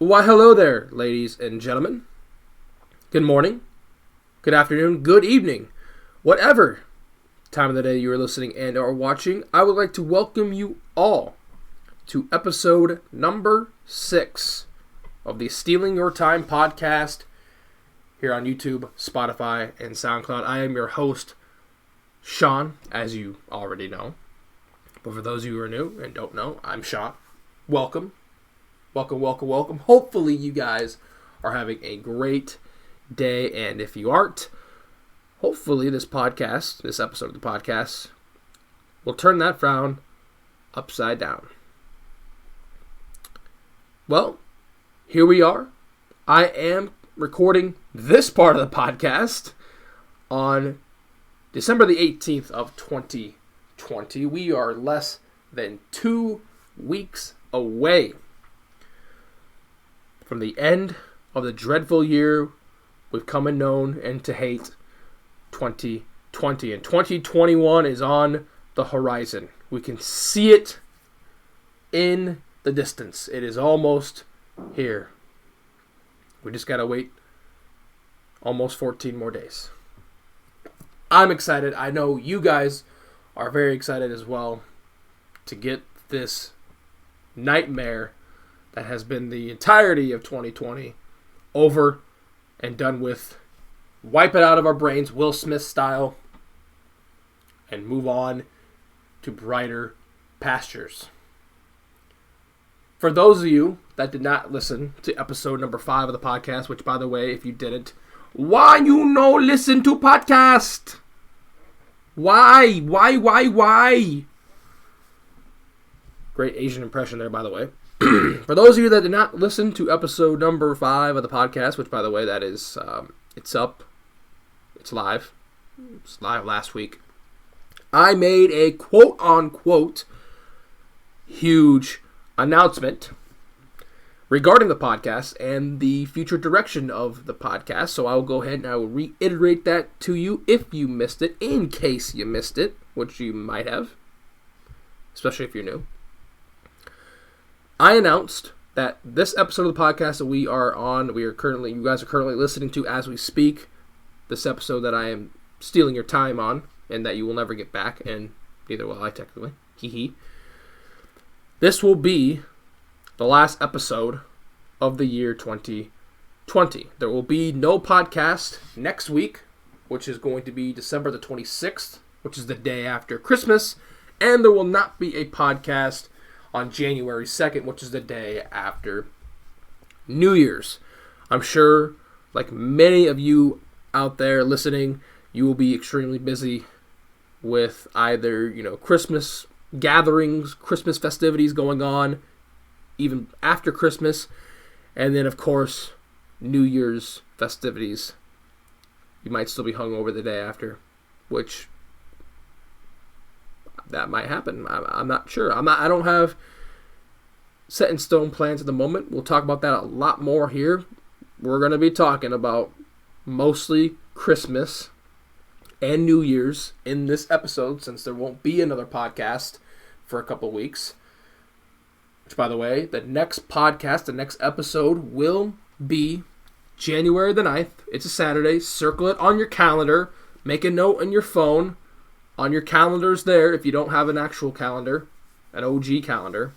Why, hello there, ladies and gentlemen. Good morning, good afternoon, good evening, whatever time of the day you are listening and or watching. I would like to welcome you all to episode number 6 of the Stealing Your Time podcast here on YouTube, Spotify, and SoundCloud. I am your host, Sean, as you already know. But for those of you who are new and don't know, I'm Sean. Welcome. Welcome. Hopefully you guys are having a great day, and if you aren't, hopefully this episode of the podcast, will turn that frown upside down. Well, here we are. I am recording this part of the podcast on December the 18th of 2020. We are less than 2 weeks away from the end of the dreadful year we've come and known and to hate, 2020. And 2021 is on the horizon. We can see it in the distance. It is almost here. We just gotta wait almost 14 more days. I'm excited. I know you guys are very excited as well to get this nightmare that has been the entirety of 2020 over and done with. Wipe it out of our brains, Will Smith style, and move on to brighter pastures. For those of you that did not listen to episode number 5 of the podcast, which, by the way, if you didn't, why you no listen to podcast? Why? Great Asian impression there, by the way. For those of you that did not listen to episode number 5 of the podcast, which, by the way, that is, it's up. It's live. It's live last week. I made a quote-unquote huge announcement regarding the podcast and the future direction of the podcast. So I will go ahead and I will reiterate that to you if you missed it, in case you missed it, which you might have, especially if you're new. I announced that this episode of the podcast that you guys are currently listening to as we speak, this episode that I am stealing your time on, and that you will never get back, and neither will I technically, this will be the last episode of the year 2020. There will be no podcast next week, which is going to be December the 26th, which is the day after Christmas, and there will not be a podcast on January 2nd, which is the day after New Year's. I'm sure, like many of you out there listening, you will be extremely busy with either, Christmas gatherings, Christmas festivities going on, even after Christmas, and then, of course, New Year's festivities. You might still be hungover the day after, which that might happen. I'm not sure. I don't have set in stone plans at the moment. We'll talk about that a lot more here. We're going to be talking about mostly Christmas and New Year's in this episode, since there won't be another podcast for a couple weeks. Which, by the way, the next episode will be January the 9th. It's a Saturday. Circle it on your calendar. Make a note on your phone. On your calendars there, if you don't have an actual calendar, an OG calendar,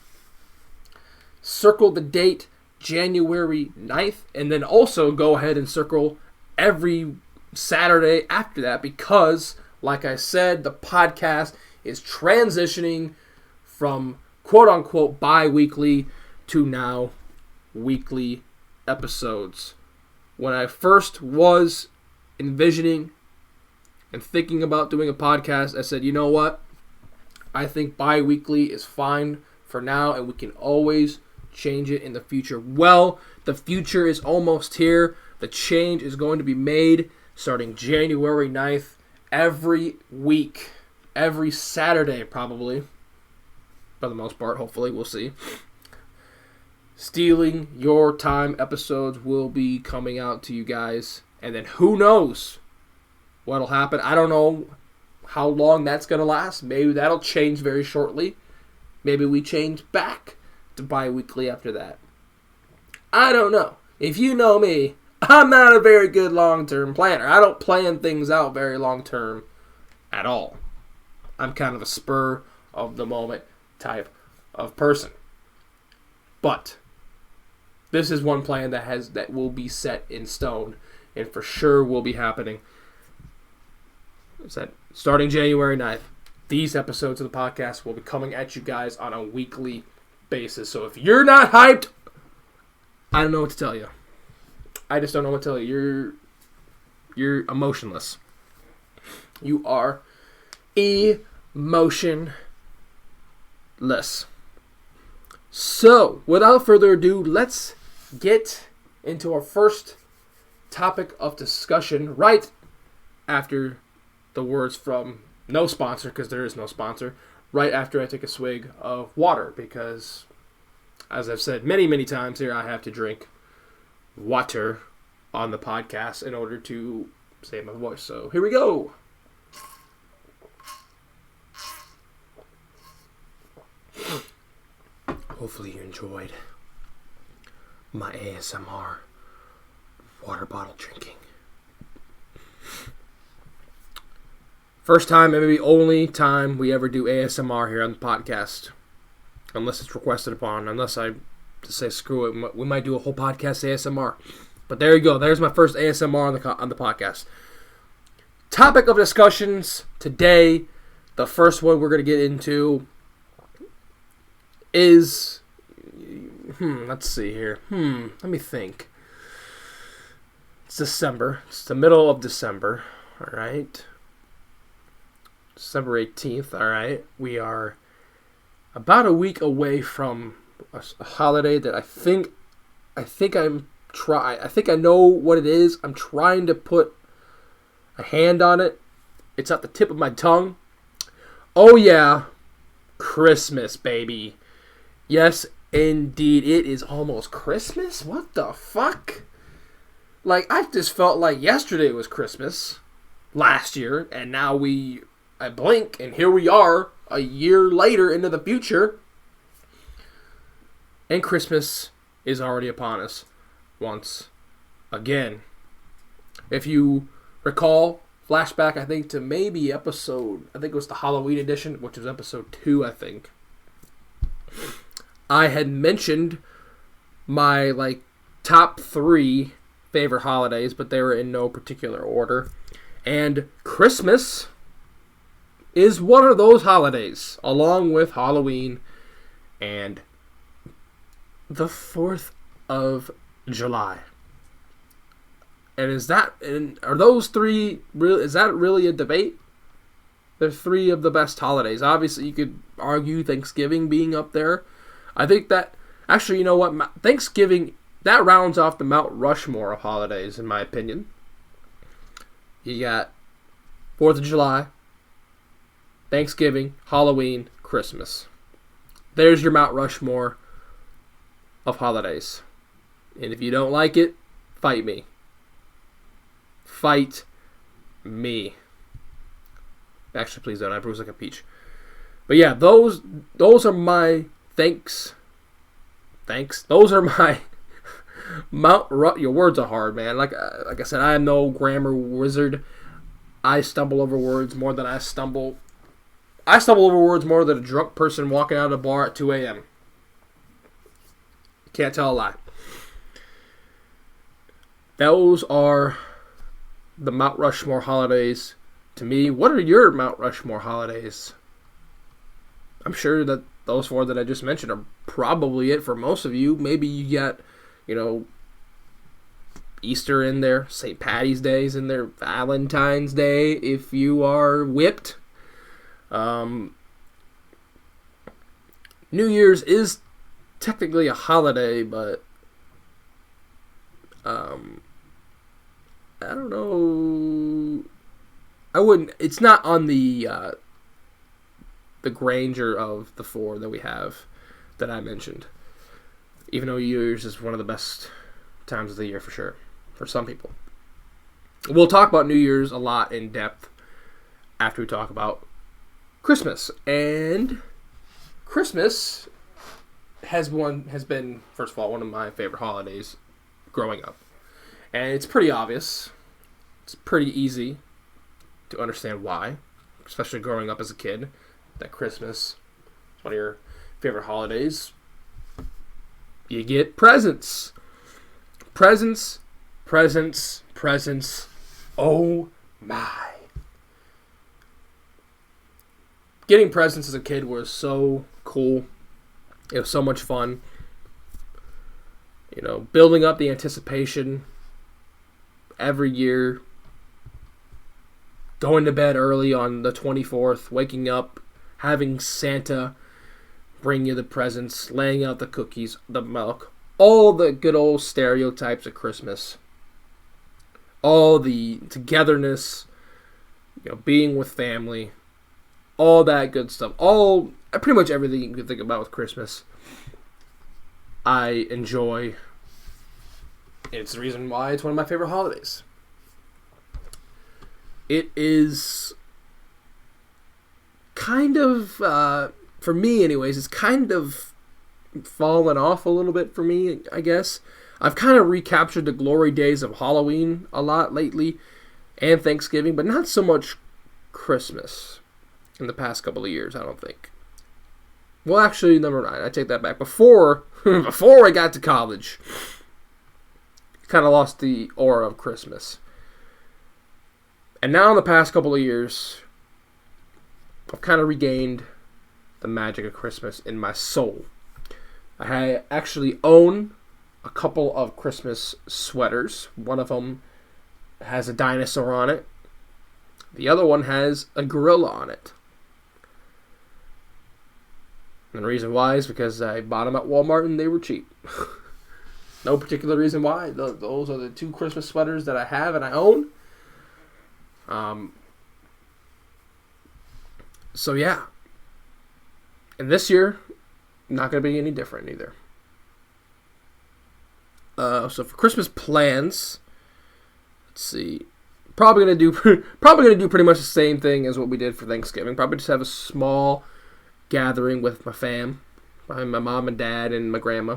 circle the date January 9th, and then also go ahead and circle every Saturday after that, because, like I said, the podcast is transitioning from quote-unquote bi-weekly to now weekly episodes. When I first was envisioning and thinking about doing a podcast, I said, you know what? I think bi-weekly is fine for now, and we can always change it in the future. Well, the future is almost here. The change is going to be made starting January 9th, every week, every Saturday probably, for the most part, hopefully, we'll see. Stealing Your Time episodes will be coming out to you guys, and then who knows what'll happen. I don't know how long that's going to last. Maybe that'll change very shortly. Maybe we change back to bi-weekly after that. I don't know. If you know me, I'm not a very good long-term planner. I don't plan things out very long-term at all. I'm kind of a spur-of-the-moment type of person. But this is one plan that will be set in stone and for sure will be happening. It's that starting January 9th, these episodes of the podcast will be coming at you guys on a weekly basis. So if you're not hyped, I don't know what to tell you. I just don't know what to tell you. You're emotionless. You are emotionless. So, without further ado, let's get into our first topic of discussion right after the words from no sponsor, because there is no sponsor, right after I take a swig of water, because as I've said many, many times here, I have to drink water on the podcast in order to save my voice. So here we go. Hopefully you enjoyed my ASMR water bottle drinking. First time and maybe only time we ever do ASMR here on the podcast. Unless it's requested upon. Unless I just say screw it. We might do a whole podcast ASMR. But there you go. There's my first ASMR on the podcast. Topic of discussions today. The first one we're going to get into is... let's see here. Let me think. It's December. It's the middle of December. Alright. December 18th. Alright. We are about a week away from a holiday that I think I know what it is. I'm trying to put a hand on it. It's at the tip of my tongue. Oh yeah. Christmas, baby. Yes, indeed. It is almost Christmas? What the fuck? Like, I just felt like yesterday was Christmas last year, and now I blink, and here we are a year later into the future, and Christmas is already upon us once again. If you recall, flashback, I think, to maybe I think it was the Halloween edition, which was episode 2, I think. I had mentioned my, top 3 favorite holidays, but they were in no particular order. And Christmas is one of those holidays, along with Halloween and the 4th of July. And are those 3 real? Is that really a debate? They're 3 of the best holidays. Obviously, you could argue Thanksgiving being up there. I think that, actually, you know what? Thanksgiving, that rounds off the Mount Rushmore of holidays, in my opinion. You got 4th of July, Thanksgiving, Halloween, Christmas. There's your Mount Rushmore of holidays. And if you don't like it, fight me. Fight me. Actually, please don't. I bruise like a peach. But yeah, those are my thanks. Those are my your words are hard, man. Like I said, I am no grammar wizard. I stumble over words more than I stumble over words more than a drunk person walking out of a bar at 2 a.m. Can't tell a lie. Those are the Mount Rushmore holidays to me. What are your Mount Rushmore holidays? I'm sure that those 4 that I just mentioned are probably it for most of you. Maybe you got, Easter in there, St. Patty's Day's in there, Valentine's Day if you are whipped. New Year's is technically a holiday, but I don't know. It's not on the Granger of the 4 that we have that I mentioned. Even though New Year's is one of the best times of the year for sure, for some people. We'll talk about New Year's a lot in depth after we talk about Christmas. And Christmas has been, first of all, one of my favorite holidays growing up. And it's pretty obvious. It's pretty easy to understand why, especially growing up as a kid, that Christmas is one of your favorite holidays. You get presents. Presents, presents, presents. Oh my. Getting presents as a kid was so cool. It was so much fun. You know, building up the anticipation every year. Going to bed early on the 24th, waking up, having Santa bring you the presents, laying out the cookies, the milk, all the good old stereotypes of Christmas. All the togetherness, you know, being with family, all that good stuff. Pretty much everything you can think about with Christmas, I enjoy. It's the reason why it's one of my favorite holidays. It is kind of, for me anyways, it's kind of fallen off a little bit for me, I guess. I've kind of recaptured the glory days of Halloween a lot lately, and Thanksgiving, but not so much Christmas in the past couple of years, I don't think. Well, actually, never mind. I take that back. Before I got to college, kind of lost the aura of Christmas. And now in the past couple of years, I've kind of regained the magic of Christmas in my soul. I actually own a couple of Christmas sweaters. One of them has a dinosaur on it. The other one has a gorilla on it. And the reason why is because I bought them at Walmart and they were cheap. No particular reason why. Those are the two Christmas sweaters that I have and I own. So yeah. And this year, not going to be any different either. So for Christmas plans, let's see. Probably gonna do pretty much the same thing as what we did for Thanksgiving. Probably just have a small gathering with my fam, my mom and dad and my grandma,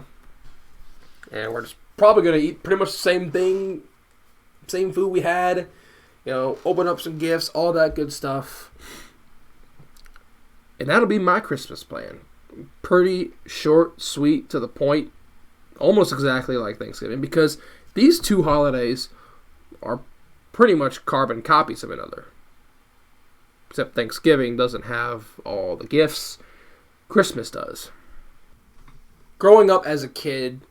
and we're just probably gonna eat pretty much the same thing, same food we had. You know, open up some gifts, all that good stuff, and that'll be my Christmas plan. Pretty short, sweet, to the point. Almost exactly like Thanksgiving, because these two holidays are pretty much carbon copies of another. Except Thanksgiving doesn't have all the gifts. Christmas does. Growing up as a kid,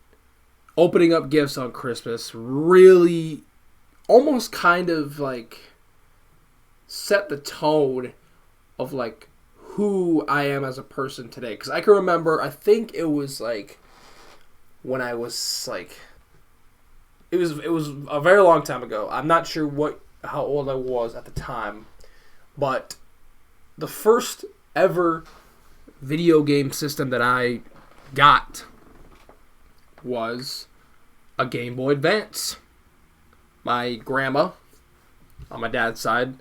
opening up gifts on Christmas really almost kind of like set the tone of like who I am as a person today. Because I can remember, I think it was like when I was like, it was a very long time ago. I'm not sure how old I was at the time, but the first ever video game system that I got was a Game Boy Advance. My grandma, on my dad's side,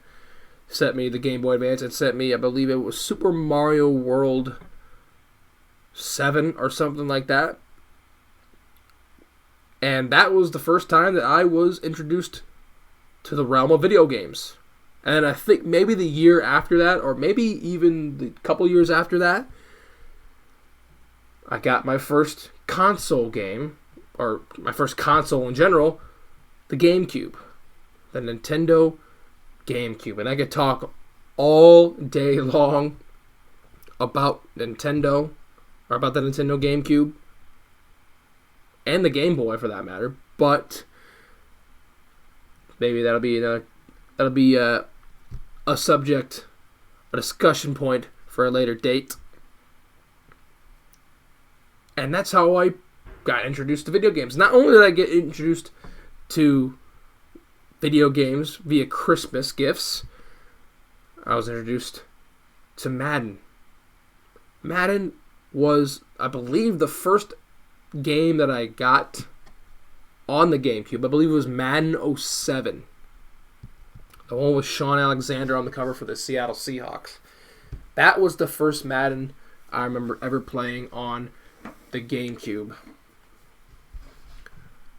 sent me the Game Boy Advance and sent me, I believe it was Super Mario World 7 or something like that. And that was the first time that I was introduced to the realm of video games. And I think maybe the year after that, or maybe even the couple years after that, I got my first console game, or my first console in general, the GameCube. The Nintendo GameCube. And I could talk all day long about Nintendo, or about the Nintendo GameCube, and the Game Boy for that matter, but maybe that'll be a subject, a discussion point for a later date. And that's how I got introduced to video games. Not only did I get introduced to video games via Christmas gifts, I was introduced to Madden. Madden was, I believe, the first game that I got on the GameCube. I believe it was Madden 07. The one with Shawn Alexander on the cover for the Seattle Seahawks. That was the first Madden I remember ever playing on the GameCube.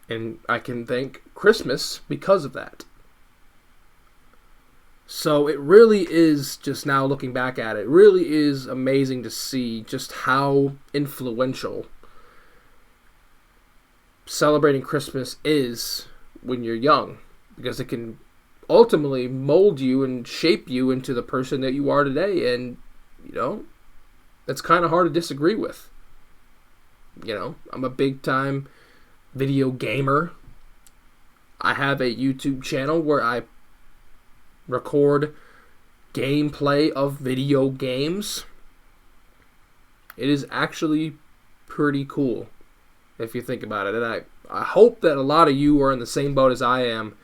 And I can thank Christmas because of that. So it really is, just now looking back at it, really is amazing to see just how influential celebrating Christmas is when you're young. Because it can ultimately mold you and shape you into the person that you are today. And, you know, that's kind of hard to disagree with. You know, I'm a big time video gamer. I have a YouTube channel where I record gameplay of video games. It is actually pretty cool if you think about it. And I hope that a lot of you are in the same boat as I am.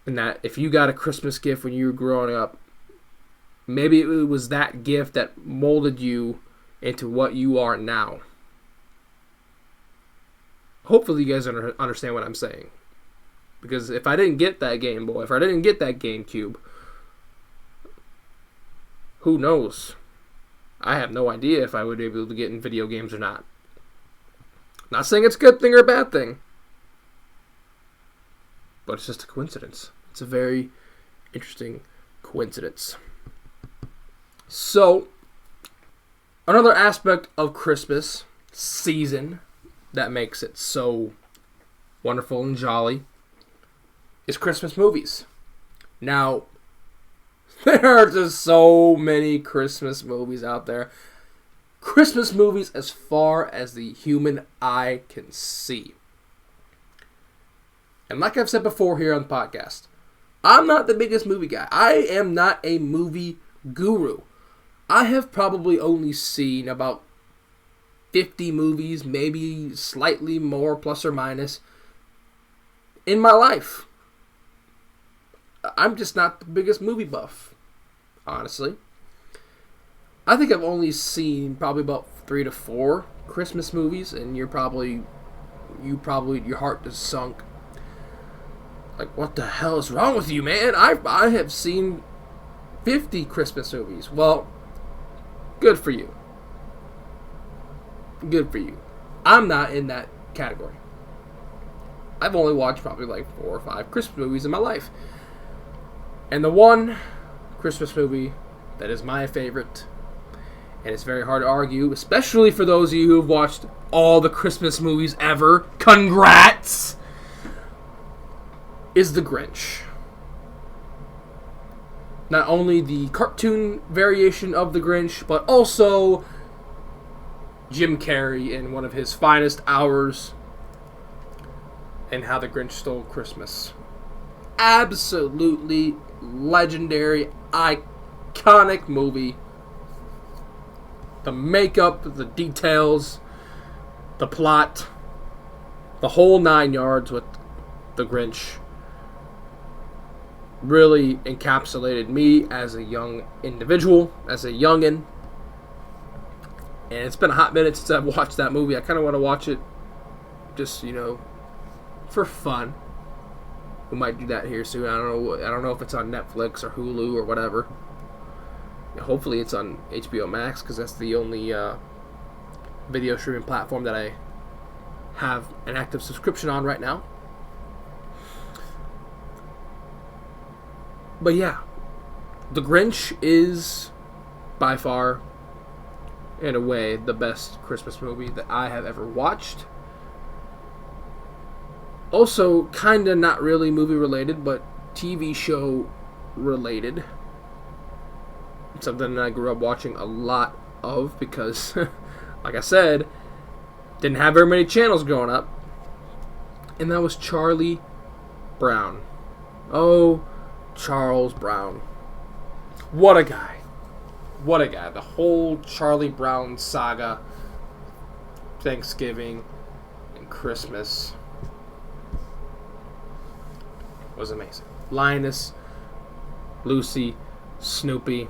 And that if you got a Christmas gift when you were growing up, maybe it was that gift that molded you into what you are now. Hopefully you guys understand what I'm saying. Because if I didn't get that Game Boy, if I didn't get that GameCube, who knows? I have no idea if I would be able to get in video games or not. Not saying it's a good thing or a bad thing. But it's just a coincidence. It's a very interesting coincidence. So, another aspect of Christmas season that makes it so wonderful and jolly is Christmas movies. Now, there are just so many Christmas movies out there. Christmas movies as far as the human eye can see. And like I've said before here on the podcast, I'm not the biggest movie guy. I am not a movie guru. I have probably only seen about 50 movies, maybe slightly more, plus or minus, in my life. I'm just not the biggest movie buff, honestly. I think I've only seen probably about 3 to 4 Christmas movies, and your heart just sunk. Like, what the hell is wrong with you, man? I have seen 50 Christmas movies. Well, good for you. Good for you. I'm not in that category. I've only watched probably like 4 or 5 Christmas movies in my life. And the one Christmas movie that is my favorite, and it's very hard to argue, especially for those of you who have watched all the Christmas movies ever, congrats, is The Grinch. Not only the cartoon variation of The Grinch, but also Jim Carrey in one of his finest hours in How the Grinch Stole Christmas. Absolutely legendary, iconic movie. The makeup, the details, the plot, the whole 9 yards with The Grinch really encapsulated me as a young individual, as a youngin'. And it's been a hot minute since I've watched that movie. I kind of want to watch it just, for fun. We might do that here soon. I don't know if it's on Netflix or Hulu or whatever. Hopefully it's on HBO Max, because that's the only video streaming platform that I have an active subscription on right now. But yeah, The Grinch is by far, in a way, the best Christmas movie that I have ever watched. Also, kind of not really movie related, but TV show related. Something that I grew up watching a lot of because, like I said, didn't have very many channels growing up. And that was Charlie Brown. Oh, Charles Brown. What a guy. What a guy. The whole Charlie Brown saga, Thanksgiving and Christmas, was amazing. Linus, Lucy, Snoopy.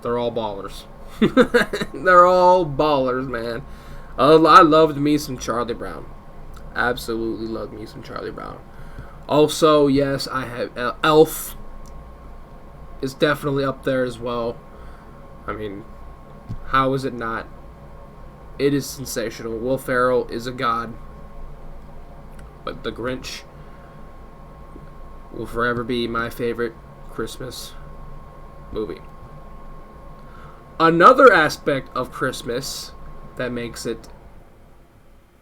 They're all ballers. They're all ballers, man. I loved me some Charlie Brown. Absolutely loved me some Charlie Brown. Also, yes, I have Elf is definitely up there as well. I mean, How is it not? It is sensational. Will Ferrell is a god. But The Grinch will forever be my favorite Christmas movie. Another aspect of Christmas that makes it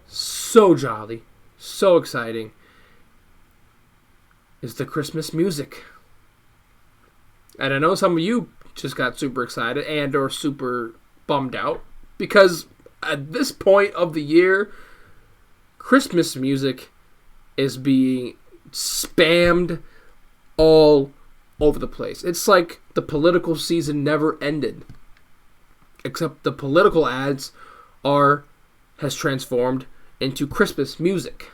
so jolly, so exciting, is the Christmas music. And I know some of you just got super excited and or super bummed out because at this point of the year, Christmas music is being spammed all over the place. It's like the political season never ended. Except the political ads has transformed into Christmas music.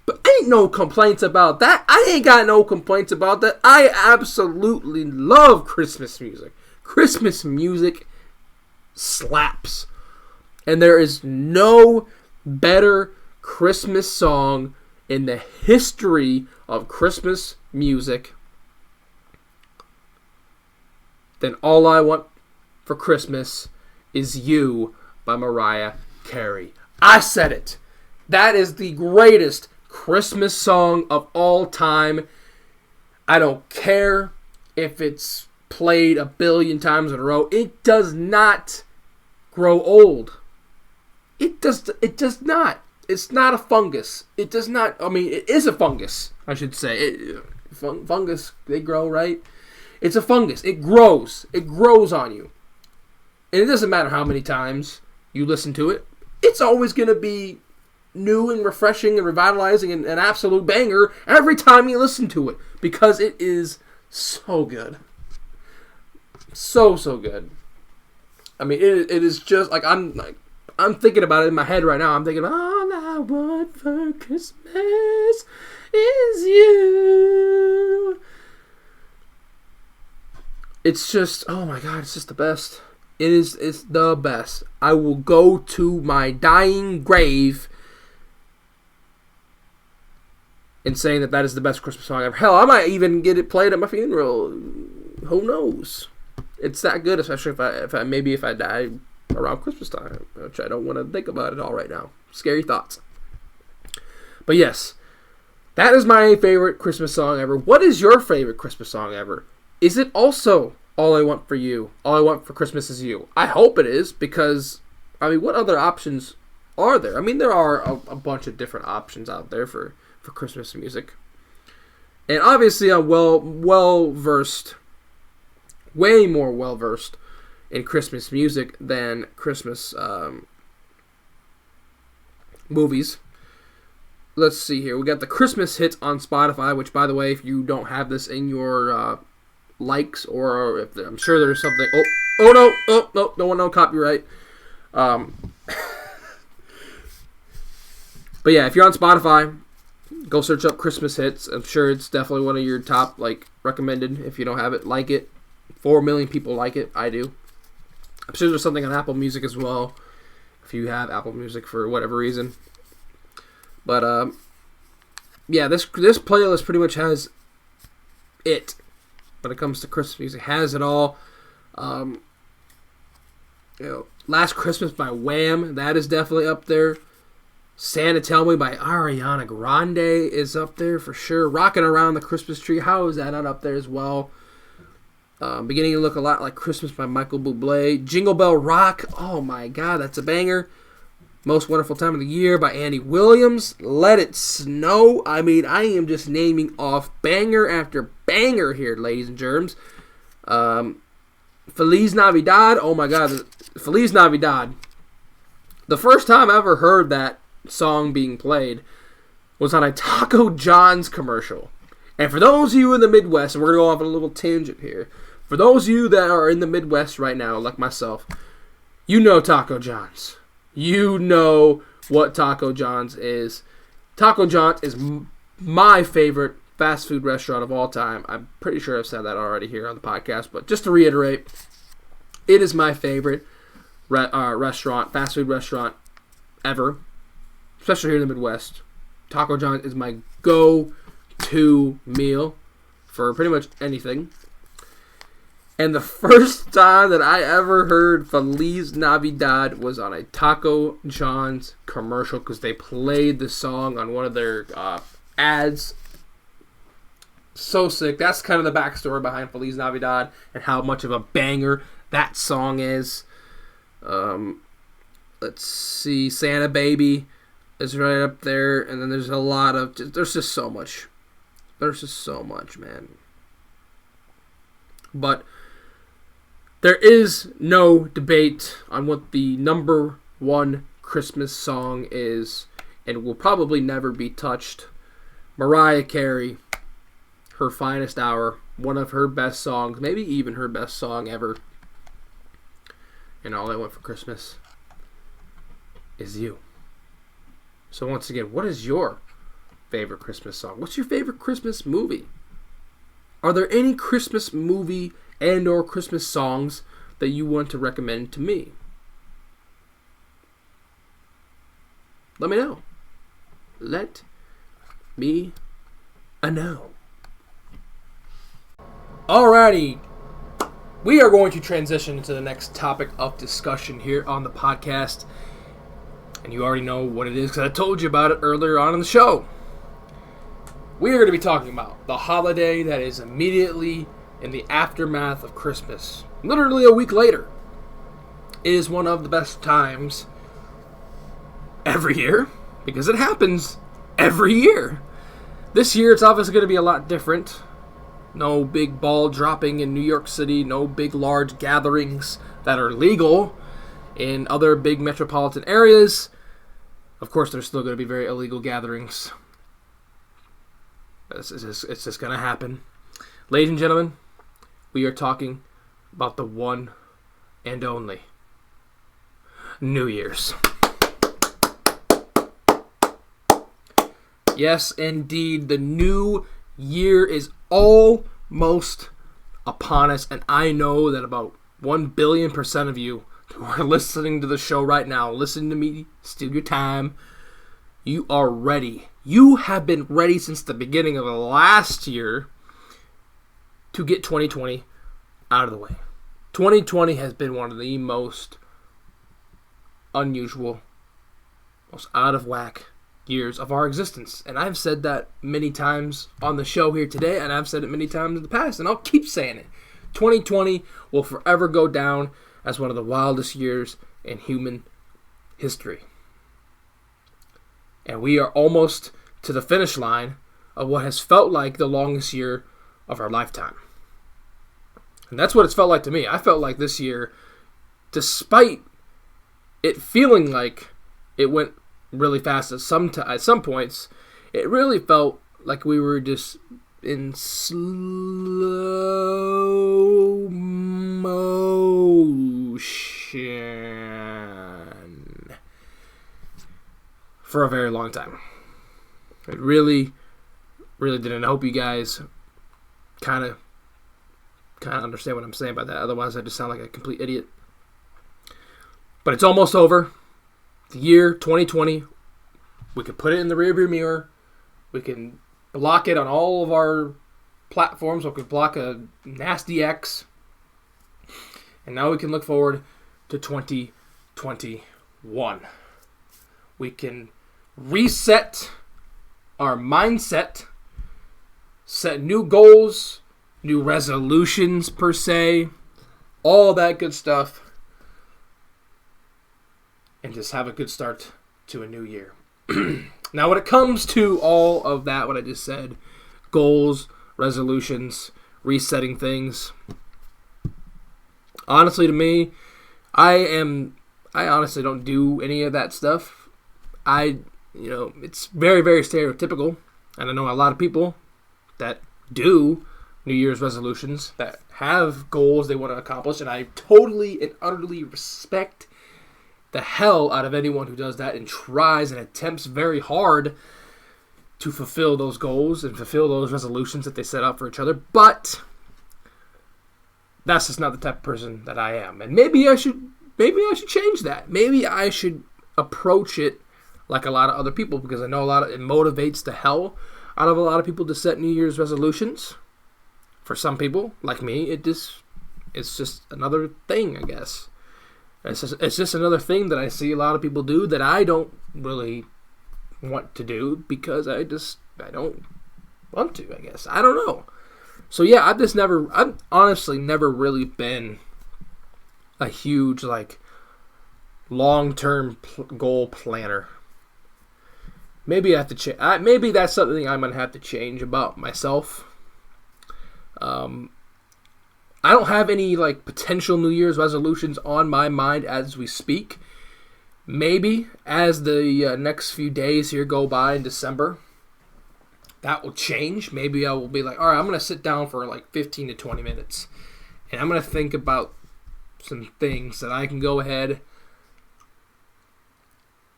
But ain't no complaints about that. I ain't got no complaints about that. I absolutely love Christmas music. Christmas music slaps. And there is no better Christmas song in the history of Christmas music than All I Want for Christmas Is You by Mariah Carey. I said it. That is the greatest Christmas song of all time. I don't care if it's played a billion times in a row. It does not grow old. It does not. It's not a fungus. It does not. I mean, it is a fungus, I should say. Fungus, they grow, right? It's a fungus. It grows. It grows on you. And it doesn't matter how many times you listen to it. It's always going to be new and refreshing and revitalizing and an absolute banger every time you listen to it. Because it is so good. So good. I mean, it is just like I'm thinking about it in my head right now. I'm thinking, all I want for Christmas is you. It's just, oh my God, it's just the best. It's the best. I will go to my dying grave in saying that is the best Christmas song ever. Hell, I might even get it played at my funeral. Who knows? It's that good, especially if I die around Christmas time, which I don't want to think about it all right now. Scary thoughts. But yes, that is my favorite Christmas song ever. What is your favorite Christmas song ever? Is it also All I Want for You? All I Want for Christmas Is You? I hope it is, because, I mean, what other options are there? I mean, there are a bunch of different options out there for Christmas music. And obviously I'm well-versed, way more well-versed in Christmas music than Christmas movies. Let's see here. We got the Christmas hits on Spotify, which, by the way, if you don't have this in your likes, or if I'm sure there's something. No, don't want no copyright. But yeah, if you're on Spotify, go search up Christmas hits. I'm sure it's definitely one of your top recommended. If you don't have it, like it. 4 million people like it. I do. I'm sure there's something on Apple Music as well, if you have Apple Music for whatever reason. But yeah, this playlist pretty much has it when it comes to Christmas music. It has it all. Last Christmas by Wham, that is definitely up there. Santa Tell Me by Ariana Grande is up there for sure. Rocking Around the Christmas Tree, how is that not up there as well? Beginning to Look a Lot Like Christmas by Michael Bublé. Jingle Bell Rock, oh my God, that's a banger. Most Wonderful Time of the Year by Andy Williams. Let It Snow. I mean, I am just naming off banger after banger here, ladies and germs. Feliz Navidad. Oh my God, Feliz Navidad. The first time I ever heard that song being played was on a Taco John's commercial. And for those of you in the Midwest, and we're going to go off on a little tangent here. For those of you that are in the Midwest right now, like myself, you know Taco John's. You know what Taco John's is. Taco John's is my favorite fast food restaurant of all time. I'm pretty sure I've said that already here on the podcast, but just to reiterate, it is my favorite restaurant, fast food restaurant ever, especially here in the Midwest. Taco John's is my go-to meal for pretty much anything. And the first time that I ever heard Feliz Navidad was on a Taco John's commercial because they played the song on one of their ads. So sick. That's kind of the backstory behind Feliz Navidad and how much of a banger that song is. Let's see. Santa Baby is right up there. And then there's a lot of... There's just so much. There's just so much, man. But there is no debate on what the number one Christmas song is, and will probably never be touched. Mariah Carey, Her Finest Hour, one of her best songs, maybe even her best song ever. And All I Want for Christmas Is You. So once again, what is your favorite Christmas song? What's your favorite Christmas movie? Are there any Christmas movie and or Christmas songs that you want to recommend to me? Let me know. Let me know. Alrighty. We are going to transition to the next topic of discussion here on the podcast. And you already know what it is because I told you about it earlier on in the show. We are going to be talking about the holiday that is immediately in the aftermath of Christmas. Literally a week later. It is one of the best times every year because it happens every year. This year it's obviously going to be a lot different. No big ball dropping in New York City. No big large gatherings that are legal in other big metropolitan areas. Of course, there's still going to be very illegal gatherings. It's just going to happen. Ladies and gentlemen, we are talking about the one and only New Year's. Yes, indeed, the new year is almost upon us, and I know that about 1,000,000,000% of you who are listening to the show right now, listen to me, steal your time, you are ready. You have been ready since the beginning of last year to get 2020 out of the way. 2020 has been one of the most unusual, most out of whack years of our existence. And I've said that many times on the show here today, and I've said it many times in the past, and I'll keep saying it. 2020 will forever go down as one of the wildest years in human history. And we are almost to the finish line of what has felt like the longest year of our lifetime. And that's what it's felt like to me. I felt like this year, despite it feeling like it went really fast at some points, it really felt like we were just in slow motion for a very long time. It really didn't. I hope you guys kind of understand what I'm saying by that. Otherwise, I just sound like a complete idiot. But it's almost over. The year 2020, we could put it in the rearview mirror. We can block it on all of our platforms. We could block a nasty X. And now we can look forward to 2021. We can reset our mindset, set new goals, new resolutions per se, all that good stuff, and just have a good start to a new year. Now, when it comes to all of that, what I just said, goals, resolutions, resetting things, honestly, to me, I honestly don't do any of that stuff. It's very, very stereotypical, and I know a lot of people that do New Year's resolutions, that have goals they want to accomplish, and I totally and utterly respect the hell out of anyone who does that and tries and attempts very hard to fulfill those goals and fulfill those resolutions that they set out for each other, but that's just not the type of person that I am. And maybe I should change that. Maybe I should approach it like a lot of other people, because I know it motivates the hell out of a lot of people to set New Year's resolutions. For some people, like me, it just it's just another thing, I guess. It's just another thing that I see a lot of people do that I don't really want to do because I don't want to, I guess. I don't know. So yeah, I've honestly never really been a huge, like, long-term goal planner. Maybe I have to change. Maybe that's something I'm gonna have to change about myself. I don't have any, like, potential New Year's resolutions on my mind as we speak. Maybe as the next few days here go by in December, that will change. Maybe I will be like, all right, I'm going to sit down for like 15 to 20 minutes. And I'm going to think about some things that I can go ahead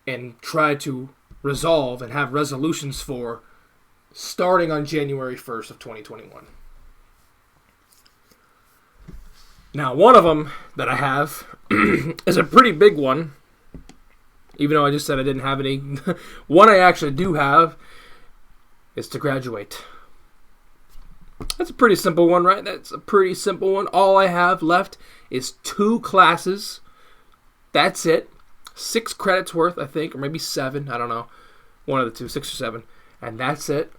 and try to resolve and have resolutions for starting on January 1st of 2021. Now, one of them that I have is a pretty big one, even though I just said I didn't have any. One I actually do have is to graduate. That's a pretty simple one, right? That's a pretty simple one. All I have left is 2 classes. That's it. 6 credits worth, I think, or maybe 7. I don't know. One of the two, 6 or 7. And that's it.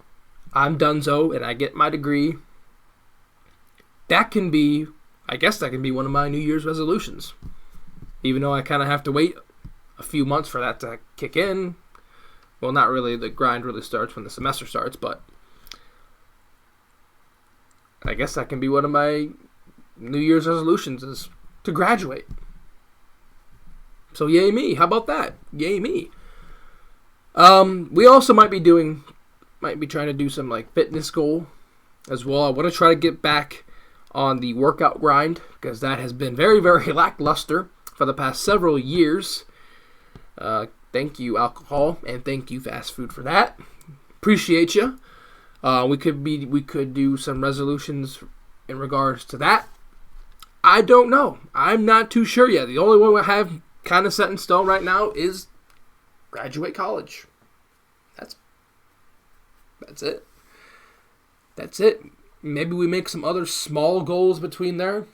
I'm donezo, and I get my degree. I guess that can be one of my New Year's resolutions. Even though I kind of have to wait a few months for that to kick in. Well, not really. The grind really starts when the semester starts, but I guess that can be one of my New Year's resolutions is to graduate. So yay me. How about that? Yay me. We also might be trying to do some like fitness goal as well. I want to try to get back on the workout grind because that has been very, very lackluster for the past several years. Thank you, alcohol, and thank you, fast food, for that. Appreciate you. We could do some resolutions in regards to that. I don't know. I'm not too sure yet. The only one I have kind of set in stone right now is graduate college. That's it. That's it. Maybe we make some other small goals between there.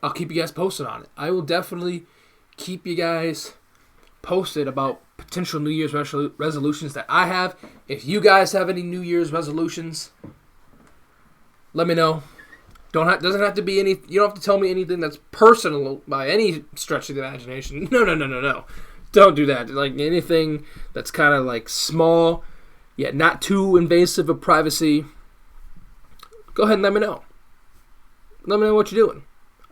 I'll keep you guys posted on it. I will definitely keep you guys posted about potential New Year's resolutions that I have. If you guys have any New Year's resolutions, let me know. Doesn't have to be any. You don't have to tell me anything that's personal by any stretch of the imagination. No. Don't do that. Like anything that's kind of like small, yet not too invasive of privacy. Go ahead and let me know. Let me know what you're doing.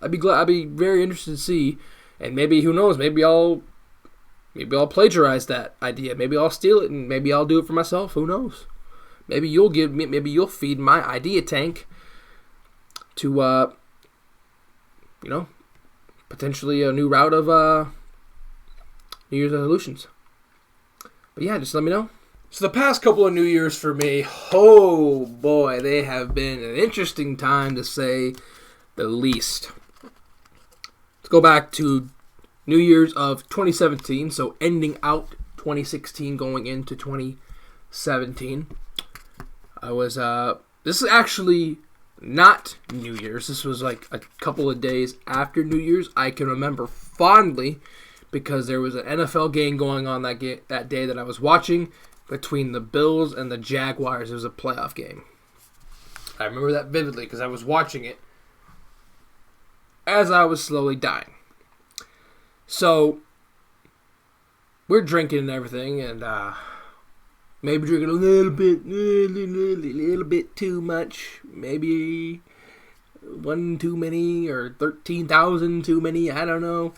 I'd be very interested to see, and maybe who knows? Maybe I'll plagiarize that idea. Maybe I'll steal it, and maybe I'll do it for myself. Who knows? Maybe you'll feed my idea tank to potentially a new route of New Year's resolutions. But yeah, just let me know. So the past couple of New Year's for me, oh boy, they have been an interesting time to say the least. Let's go back to New Year's of 2017, so ending out 2016, going into 2017. This is actually not New Year's. This was like a couple of days after New Year's. I can remember fondly because there was an NFL game going on that day that I was watching between the Bills and the Jaguars. It was a playoff game. I remember that vividly because I was watching it as I was slowly dying. So, we're drinking and everything, and maybe drinking a little bit too much. Maybe one too many or 13,000 too many. I don't know.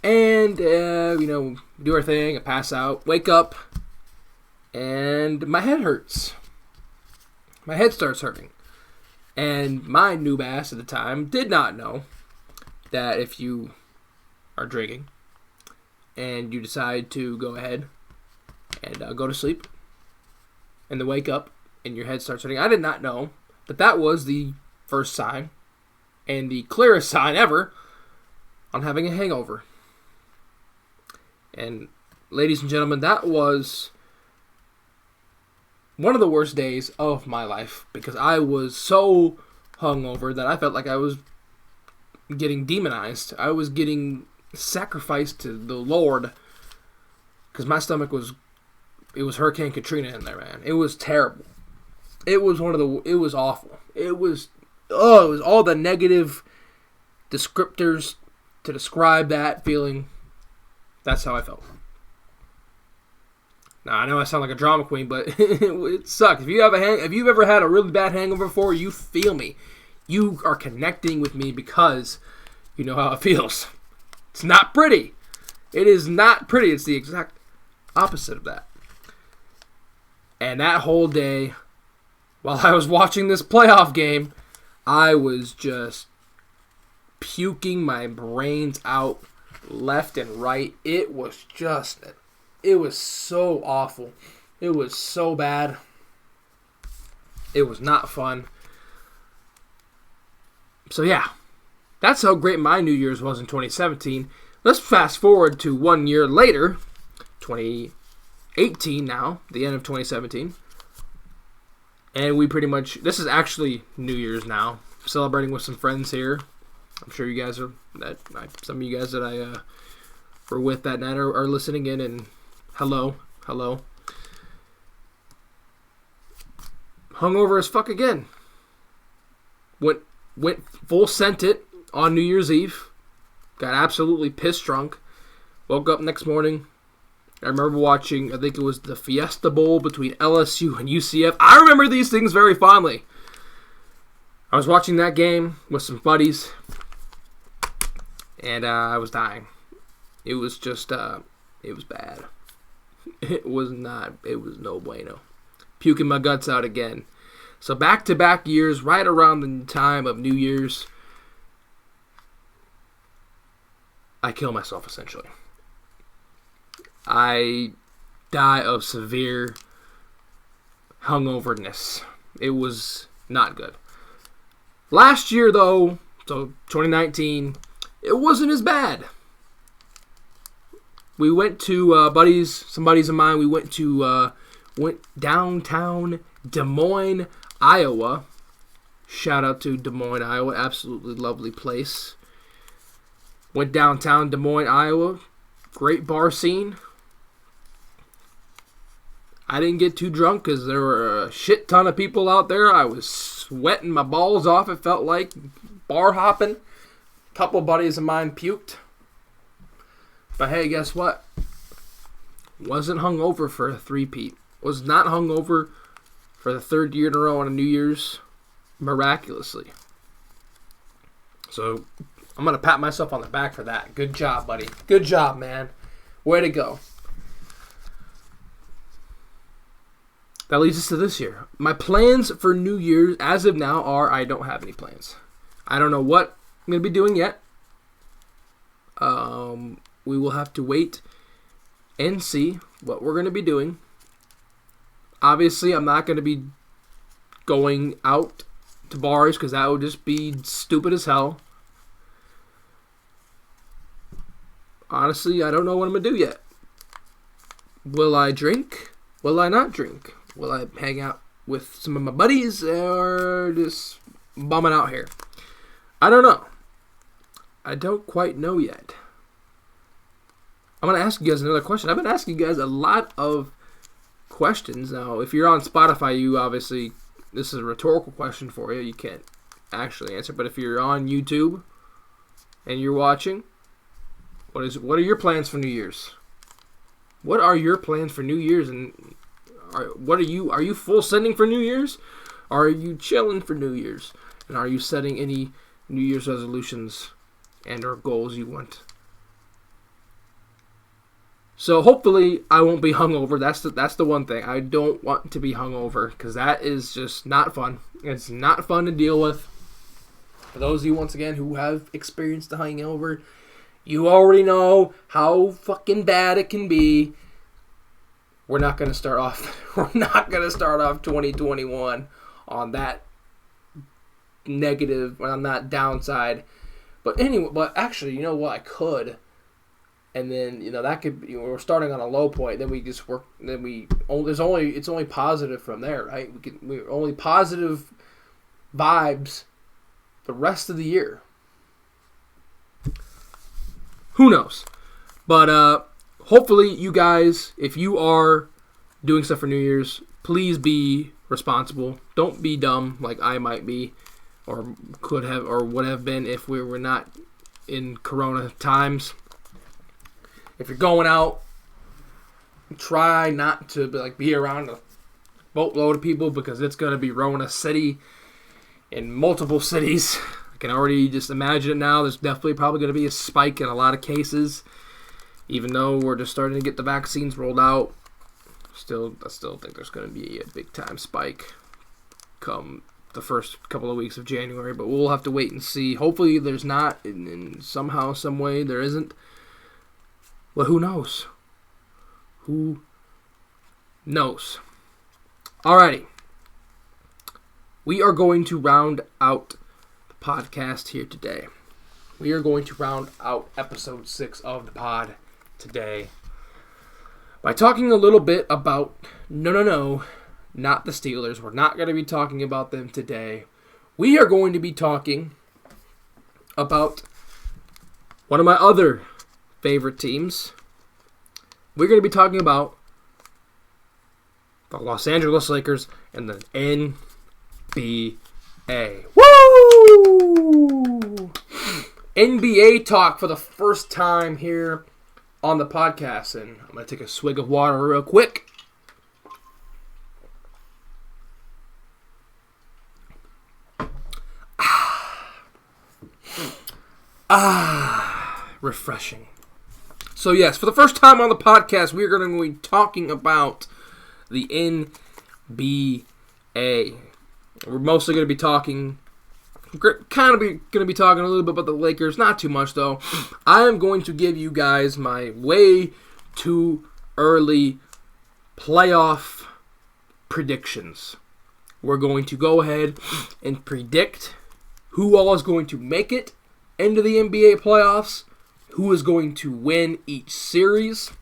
And, do our thing. I pass out, wake up, and my head hurts. My head starts hurting. And my noob ass at the time did not know that if you are drinking and you decide to go ahead and go to sleep and then wake up and your head starts hurting, I did not know that was the first sign and the clearest sign ever on having a hangover. And ladies and gentlemen, that was one of the worst days of my life because I was so hungover that I felt like I was getting demonized. I was getting sacrificed to the Lord because my stomach was, it was Hurricane Katrina in there, man. It was terrible. It was it was awful. It was all the negative descriptors to describe that feeling. That's how I felt. Now, I know I sound like a drama queen, but it sucks. If you've ever had a really bad hangover before, you feel me. You are connecting with me because you know how it feels. It's not pretty. It is not pretty. It's the exact opposite of that. And that whole day, while I was watching this playoff game, I was just puking my brains out left and right. It was so awful. It was so bad. It was not fun. So yeah, that's how great my New Year's was in 2017. Let's fast forward to 1 year later, 2018 now, the end of 2017. And we pretty much, this is actually New Year's now. Celebrating with some friends here. I'm sure you guys some of you guys that I were with that night are listening in, and hello. Hungover as fuck again. Went full sent it on New Year's Eve. Got absolutely pissed drunk. Woke up next morning. I remember watching, I think it was the Fiesta Bowl between LSU and UCF. I remember these things very fondly. I was watching that game with some buddies, and I was dying. It was just, it was bad. It was no bueno. Puking my guts out again. So back-to-back years, right around the time of New Year's, I kill myself, essentially. I die of severe hungoverness. It was not good. Last year, though, so 2019, it wasn't as bad. We went to some buddies of mine. We went downtown Des Moines, Iowa. Shout out to Des Moines, Iowa. Absolutely lovely place. Went downtown Des Moines, Iowa. Great bar scene. I didn't get too drunk because there were a shit ton of people out there. I was sweating my balls off, it felt like. Bar hopping. A couple buddies of mine puked. But hey, guess what? Wasn't hungover for a three-peat. Was not hungover for the third year in a row on a New Year's. Miraculously. So, I'm going to pat myself on the back for that. Good job, buddy. Good job, man. Way to go. That leads us to this year. My plans for New Year's as of now are I don't have any plans. I don't know what I'm going to be doing yet. We will have to wait and see what we're going to be doing. Obviously, I'm not going to be going out to bars because that would just be stupid as hell. Honestly, I don't know what I'm going to do yet. Will I drink? Will I not drink? Will I hang out with some of my buddies or just bumming out here? I don't know. I don't quite know yet. I'm going to ask you guys another question. I've been asking you guys a lot of questions. Now, if you're on Spotify, you obviously, this is a rhetorical question for you. You can't actually answer. But if you're on YouTube and you're watching, what are your plans for New Year's? What are your plans for New Year's? And are you full sending for New Year's? Or are you chilling for New Year's? And are you setting any New Year's resolutions and or goals you want? So hopefully I won't be hungover. That's the one thing. I don't want to be hungover because that is just not fun. It's not fun to deal with. For those of you, once again, who have experienced the hangover, you already know how fucking bad it can be. We're not going to start off 2021 on that negative, on that downside. But anyway, actually, you know what? I could. And then, that could, we're starting on a low point. Then we just work. Then it's only positive from there, right? We're only positive vibes the rest of the year. Who knows? But hopefully you guys, if you are doing stuff for New Year's, please be responsible. Don't be dumb like I might be or could have or would have been if we were not in Corona times. If you're going out, try not to be around a boatload of people because it's going to be Rona City in multiple cities. I can already just imagine it now. There's definitely probably going to be a spike in a lot of cases. Even though we're just starting to get the vaccines rolled out, I still think there's going to be a big-time spike come the first couple of weeks of January. But we'll have to wait and see. Hopefully there's not, and somehow, some way there isn't. But who knows? Who knows? Alrighty. We are going to round out the podcast here today. We are going to round out episode 6 of the pod today by talking a little bit about not the Steelers. We're not going to be talking about them today. We are going to be talking about one of my other favorite teams. We're going to be talking about the Los Angeles Lakers and the NBA. Woo! NBA talk for the first time here on the podcast. And I'm going to take a swig of water real quick. Refreshing. So yes, for the first time on the podcast, we're going to be talking about the NBA. We're mostly going to be talking, going to be talking a little bit about the Lakers, not too much though. I am going to give you guys my way too early playoff predictions. We're going to go ahead and predict who all is going to make it into the NBA playoffs, who is going to win each series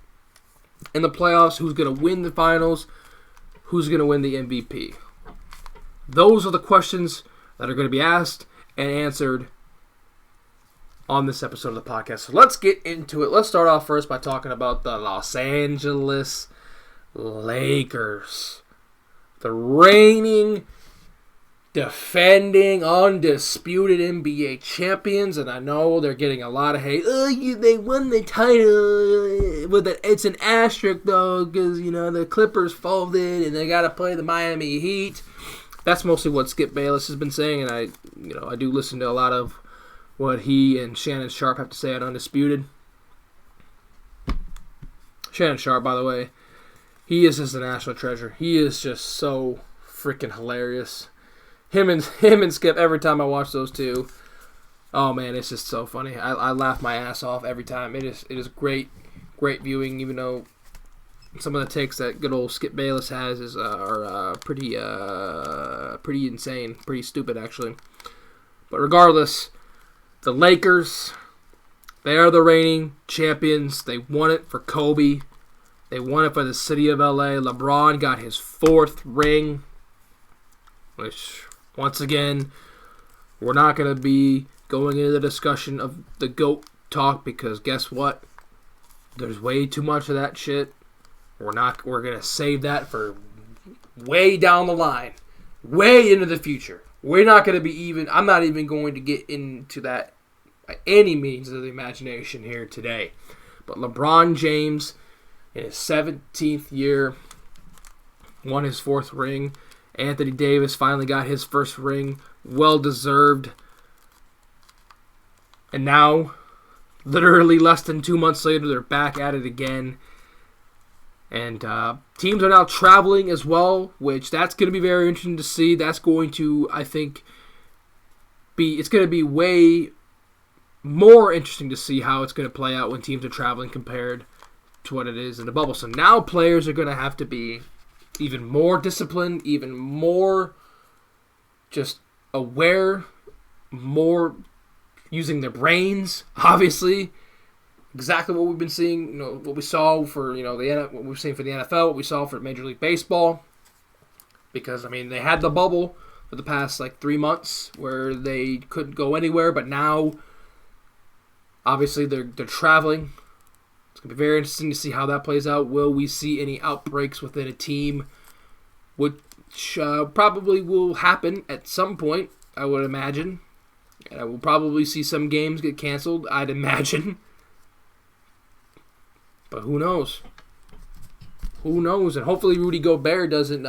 in the playoffs, who's going to win the finals, who's going to win the MVP. Those are the questions that are going to be asked and answered on this episode of the podcast. So let's get into it. Let's start off first by talking about the Los Angeles Lakers. The reigning, defending, undisputed NBA champions, and I know they're getting a lot of hate. They won the title, but it's an asterisk though, because the Clippers folded and they got to play the Miami Heat. That's mostly what Skip Bayless has been saying, and I do listen to a lot of what he and Shannon Sharp have to say on Undisputed. Shannon Sharp, by the way, he is just a national treasure. He is just so freaking hilarious. Him and Skip, every time I watch those two, oh man, it's just so funny. I laugh my ass off every time. It is great viewing, even though some of the takes that good old Skip Bayless has are pretty insane, pretty stupid actually. But regardless, the Lakers, they are the reigning champions. They won it for Kobe. They won it for the city of LA. LeBron got his 4th ring, which, once again, we're not going to be going into the discussion of the GOAT talk because guess what? There's way too much of that shit. We're going to save that for way down the line, way into the future. We're not going to be I'm not even going to get into that by any means of the imagination here today. But LeBron James, in his 17th year, won his 4th ring. Anthony Davis finally got his 1st ring. Well-deserved. And now, literally less than 2 months later, they're back at it again. And teams are now traveling as well, which that's going to be very interesting to see. That's going to, I think, it's going to be way more interesting to see how it's going to play out when teams are traveling compared to what it is in the bubble. So now players are going to have to be even more disciplined, even more just aware, more using their brains, obviously. Exactly what we've been seeing, what we saw for, what we've seen for the NFL, what we saw for Major League Baseball. Because, they had the bubble. for the past 3 months where they couldn't go anywhere, but now obviously they're traveling. It's going to be very interesting to see how that plays out. Will we see any outbreaks within a team, which probably will happen at some point, I would imagine. And I will probably see some games get canceled, I'd imagine. But who knows? Who knows? And hopefully Rudy Gobert doesn't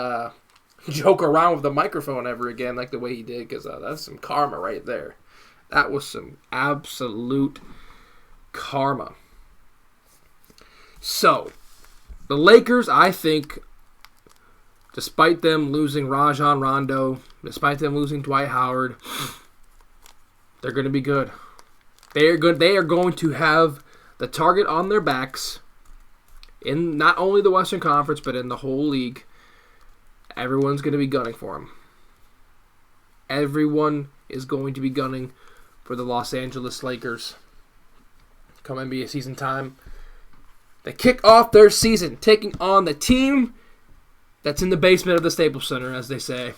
joke around with the microphone ever again like the way he did, because that's some karma right there. That was some absolute karma. So, the Lakers, I think, despite them losing Rajon Rondo, despite them losing Dwight Howard, they're going to be good. They are good. They are going to have the target on their backs in not only the Western Conference, but in the whole league. Everyone's going to be gunning for them. Everyone is going to be gunning for the Los Angeles Lakers come NBA season time. They kick off their season taking on the team that's in the basement of the Staples Center, as they say,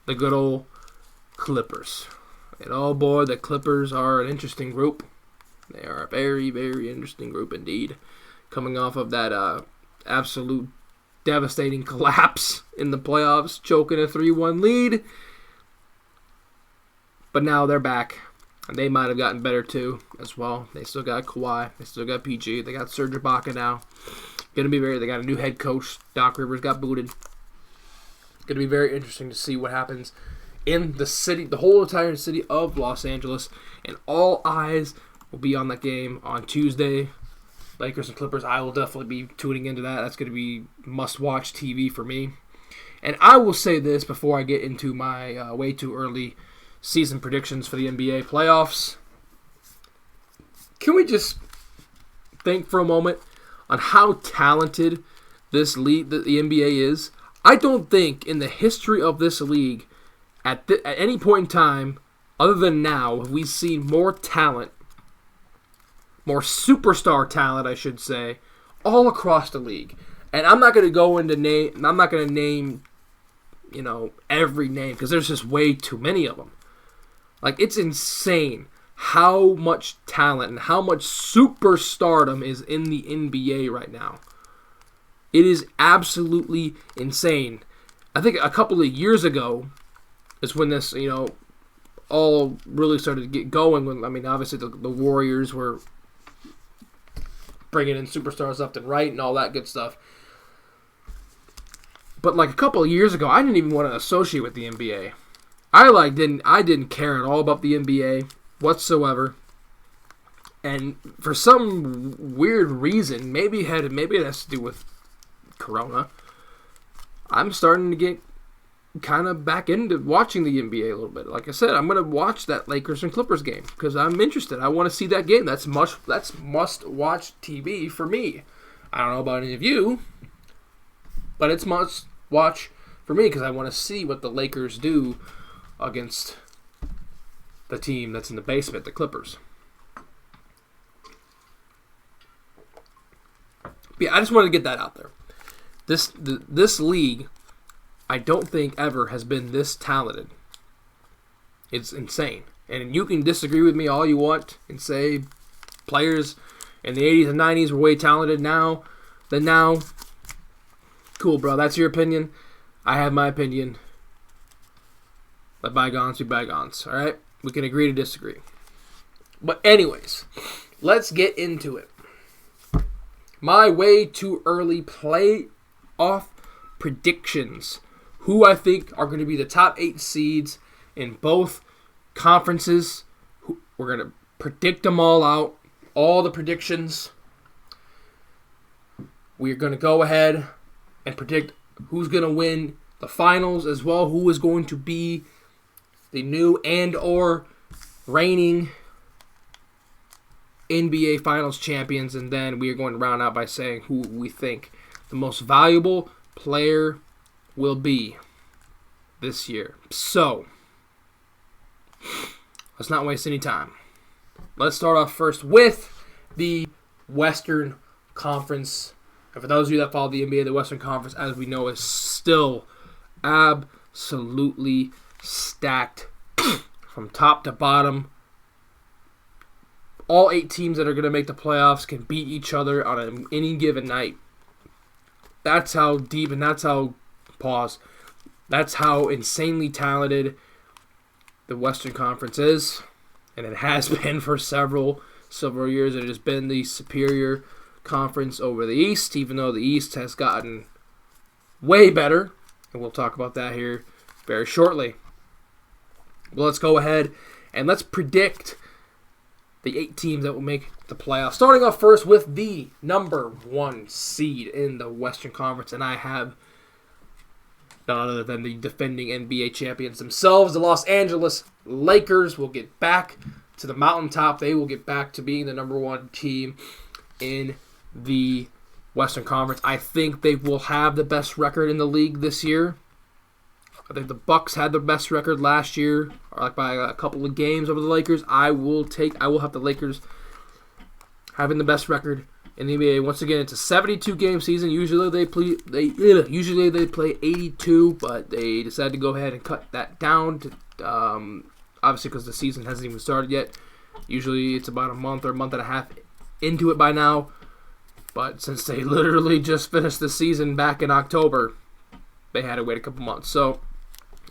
the good old Clippers. And oh boy, the Clippers are an interesting group. They are a very, very interesting group indeed. Coming off of that absolute devastating collapse in the playoffs, choking a 3-1 lead. But now they're back. And they might have gotten better too, as well. They still got Kawhi. They still got PG. They got Serge Ibaka now. They got a new head coach. Doc Rivers got booted. Going to be very interesting to see what happens in the city, the whole entire city of Los Angeles. And all eyes will be on that game on Tuesday. Lakers and Clippers, I will definitely be tuning into that. That's going to be must-watch TV for me. And I will say this before I get into my way too early season predictions for the NBA playoffs. Can we just think for a moment on how talented this league, the NBA is? I don't think in the history of this league, at any point in time, other than now, have we seen more talent, more superstar talent, I should say, all across the league. And I'm not going to go into name. I'm not going to name, every name because there's just way too many of them. It's insane how much talent and how much superstardom is in the NBA right now. It is absolutely insane. I think a couple of years ago is when this, all really started to get going. Obviously the Warriors were bringing in superstars left and right and all that good stuff. But a couple of years ago, I didn't even want to associate with the NBA. I didn't care at all about the NBA whatsoever. And for some weird reason, maybe it has to do with Corona, I'm starting to get kind of back into watching the NBA a little bit. Like I said, I'm going to watch that Lakers and Clippers game because I'm interested. I want to see that game. That's must-watch TV for me. I don't know about any of you, but it's must-watch for me because I want to see what the Lakers do against the team that's in the basement, the Clippers. But yeah, I just wanted to get that out there. This league, I don't think ever has been this talented. It's insane. And you can disagree with me all you want and say players in the 80s and 90s were way talented than now. Cool, bro. That's your opinion. I have my opinion. Let bygones be bygones. All right? We can agree to disagree. But anyways, let's get into it. My way too early playoff predictions. Who I think are going to be the top 8 seeds in both conferences. We're going to predict them all out. All the predictions. We're going to go ahead and predict who's going to win the finals as well. Who is going to be the new and or reigning NBA Finals champions. And then we are going to round out by saying who we think the most valuable player will be this year. So, let's not waste any time. Let's start off first with the Western Conference. And for those of you that follow the NBA, the Western Conference, as we know, is still absolutely stacked from top to bottom. All 8 teams that are going to make the playoffs can beat each other on any given night. That's how deep and that's how insanely talented the Western Conference is. And it has been for several years. It has been the superior conference over the East, even though the East has gotten way better. And we'll talk about that here very shortly. Well, let's go ahead and let's predict the 8 teams that will make the playoffs. Starting off first with the number 1 seed in the Western Conference. And I have none other than the defending NBA champions themselves. The Los Angeles Lakers will get back to the mountaintop. They will get back to being the number 1 team in the Western Conference. I think they will have the best record in the league this year. I think the Bucks had the best record last year, by a couple of games over the Lakers. I will have the Lakers having the best record in the NBA. Once again, it's a 72-game season. Usually they play 82, but they decided to go ahead and cut that down to, obviously because the season hasn't even started yet. Usually it's about a month or a month and a half into it by now. But since they literally just finished the season back in October, they had to wait a couple months. So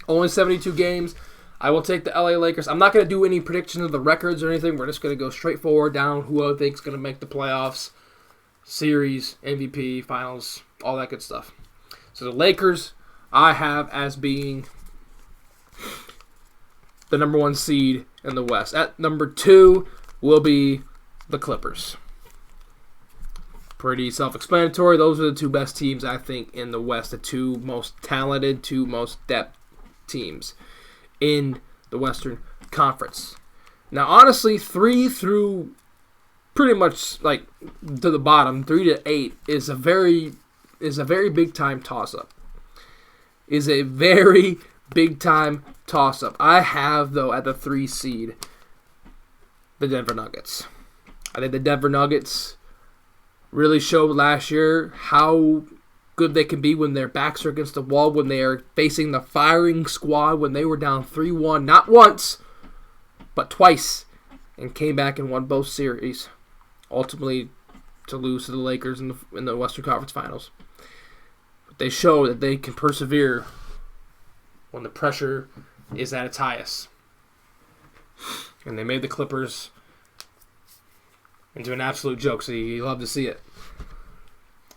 only 72 games. I will take the LA Lakers. I'm not going to do any predictions of the records or anything. We're just going to go straightforward down who I think is going to make the playoffs, series, MVP, finals, all that good stuff. So the Lakers I have as being the number 1 seed in the West. At number 2 will be the Clippers. Pretty self-explanatory. Those are the 2 best teams, I think, in the West. The 2 most talented, 2 most depth teams in the Western Conference. Now, honestly, 3 through pretty much to the bottom, 3 to 8 is a very big time toss-up. Is a very big time toss-up. I have, though, at the 3 seed, the Denver Nuggets. I think the Denver Nuggets really showed last year how good they can be when their backs are against the wall, when they are facing the firing squad, when they were down 3-1, not once, but twice, and came back and won both series, ultimately to lose to the Lakers in the Western Conference Finals. But they show that they can persevere when the pressure is at its highest. And they made the Clippers into an absolute joke, so you love to see it.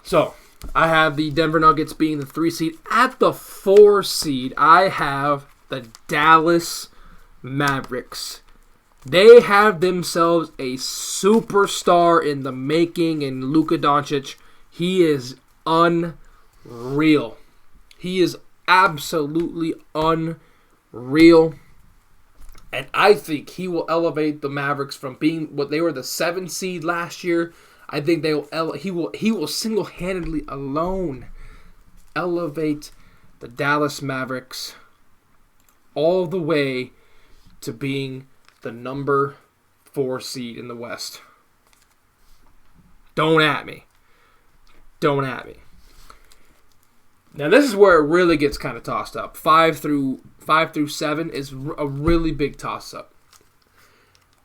So, I have the Denver Nuggets being the 3 seed. At the 4 seed, I have the Dallas Mavericks. They have themselves a superstar in the making in Luka Doncic. He is unreal. He is absolutely unreal. And I think he will elevate the Mavericks from being what they were, the 7 seed last year. I think he will single-handedly alone elevate the Dallas Mavericks all the way to being the number 4 seed in the West. Don't at me. Don't at me. Now this is where it really gets kind of tossed up. 5 through 7 is a really big toss-up.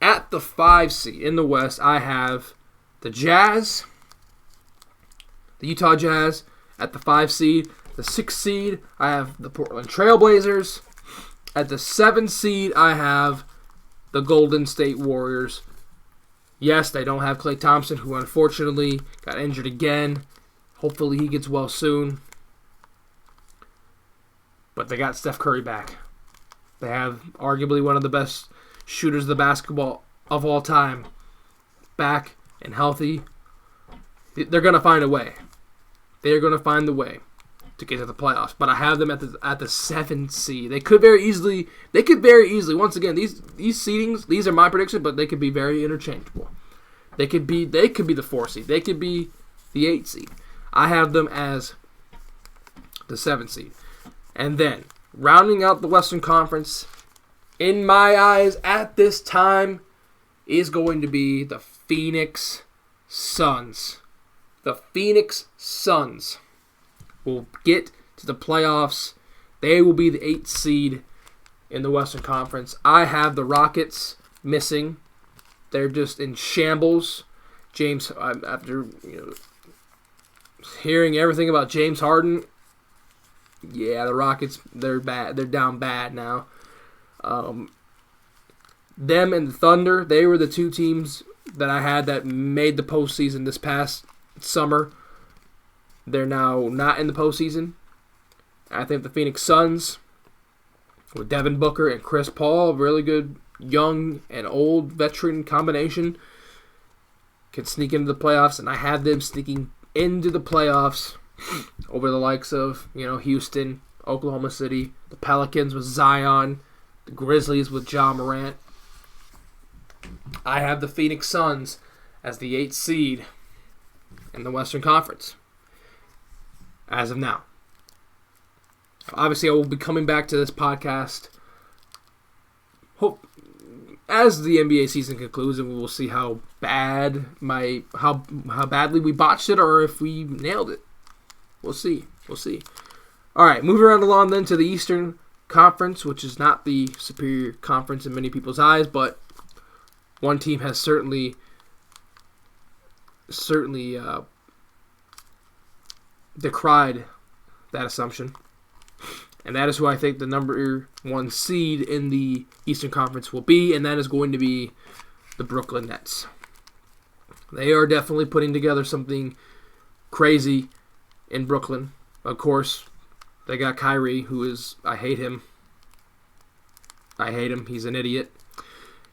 At the 5 seed in the West, I have the Jazz, the Utah Jazz at the 5 seed. The 6 seed, I have the Portland Trailblazers. At the 7 seed, I have the Golden State Warriors. Yes, they don't have Klay Thompson, who unfortunately got injured again. Hopefully he gets well soon. But they got Steph Curry back. They have arguably one of the best shooters of the basketball of all time back and healthy. They're going to find a way. They're going to find the way to get to the playoffs. But I have them at the 7 seed. They could very easily, once again, these seedings, these are my predictions, but they could be very interchangeable. They could be the 4 seed. They could be the 8 seed. I have them as the 7 seed. And then, rounding out the Western Conference, in my eyes, at this time, is going to be the Phoenix Suns. The Phoenix Suns will get to the playoffs. They will be the 8th seed in the Western Conference. I have the Rockets missing. They're just in shambles. James, after hearing everything about James Harden, yeah, the Rockets, they're bad. They're down bad now. Them and the Thunder, they were the two teams that I had that made the postseason this past summer. They're now not in the postseason. I think the Phoenix Suns, with Devin Booker and Chris Paul, a really good young and old veteran combination, can sneak into the playoffs, and I have them sneaking into the playoffs over the likes of, Houston, Oklahoma City, the Pelicans with Zion, the Grizzlies with Ja Morant. I have the Phoenix Suns as the 8th seed in the Western Conference as of now. Obviously, I will be coming back to this podcast as the NBA season concludes, and we will see how badly we botched it or if we nailed it. We'll see. All right, moving right along then to the Eastern Conference, which is not the superior conference in many people's eyes, but one team has certainly decried that assumption. And that is who I think the number 1 seed in the Eastern Conference will be, and that is going to be the Brooklyn Nets. They are definitely putting together something crazy in Brooklyn. Of course, they got Kyrie, who is, I hate him. He's an idiot.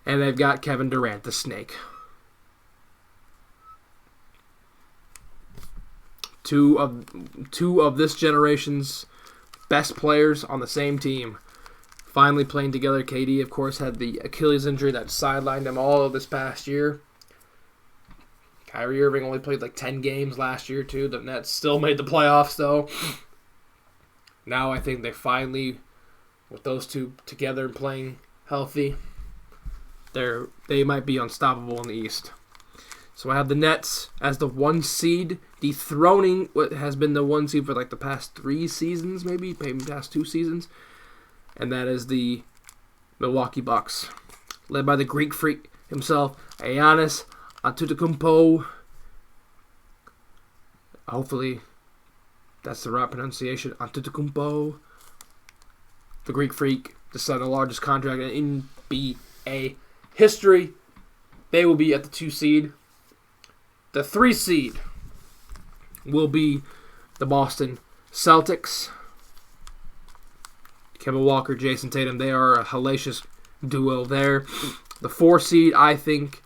And they've got Kevin Durant, the snake. Two of this generation's best players on the same team finally playing together. KD, of course, had the Achilles injury that sidelined him all of this past year. Kyrie Irving only played like 10 games last year, too. The Nets still made the playoffs, though. Now I think they finally, with those two together and playing healthy, they might be unstoppable in the East. So I have the Nets as the 1 seed, dethroning what has been the 1 seed for like the past 3 seasons, maybe past 2 seasons. And that is the Milwaukee Bucks, led by the Greek freak himself, Giannis Antetokounmpo. Hopefully that's the right pronunciation. Antetokounmpo. The Greek freak, the second largest contract in NBA history. They will be at the 2 seed. The 3 seed will be the Boston Celtics. Kemba Walker, Jason Tatum, they are a hellacious duo there. The 4 seed, I think,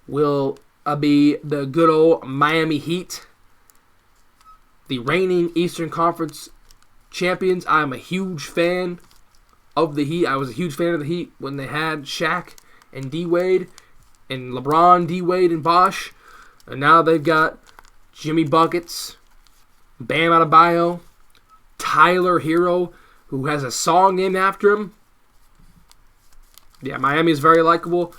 will be the good old Miami Heat. The reigning Eastern Conference champions. I'm a huge fan of the Heat. I was a huge fan of the Heat when they had Shaq and D-Wade and LeBron, D-Wade, and Bosh. And now they've got Jimmy Buckets, Bam Adebayo, Tyler Hero, who has a song named after him. Yeah, Miami is very likable.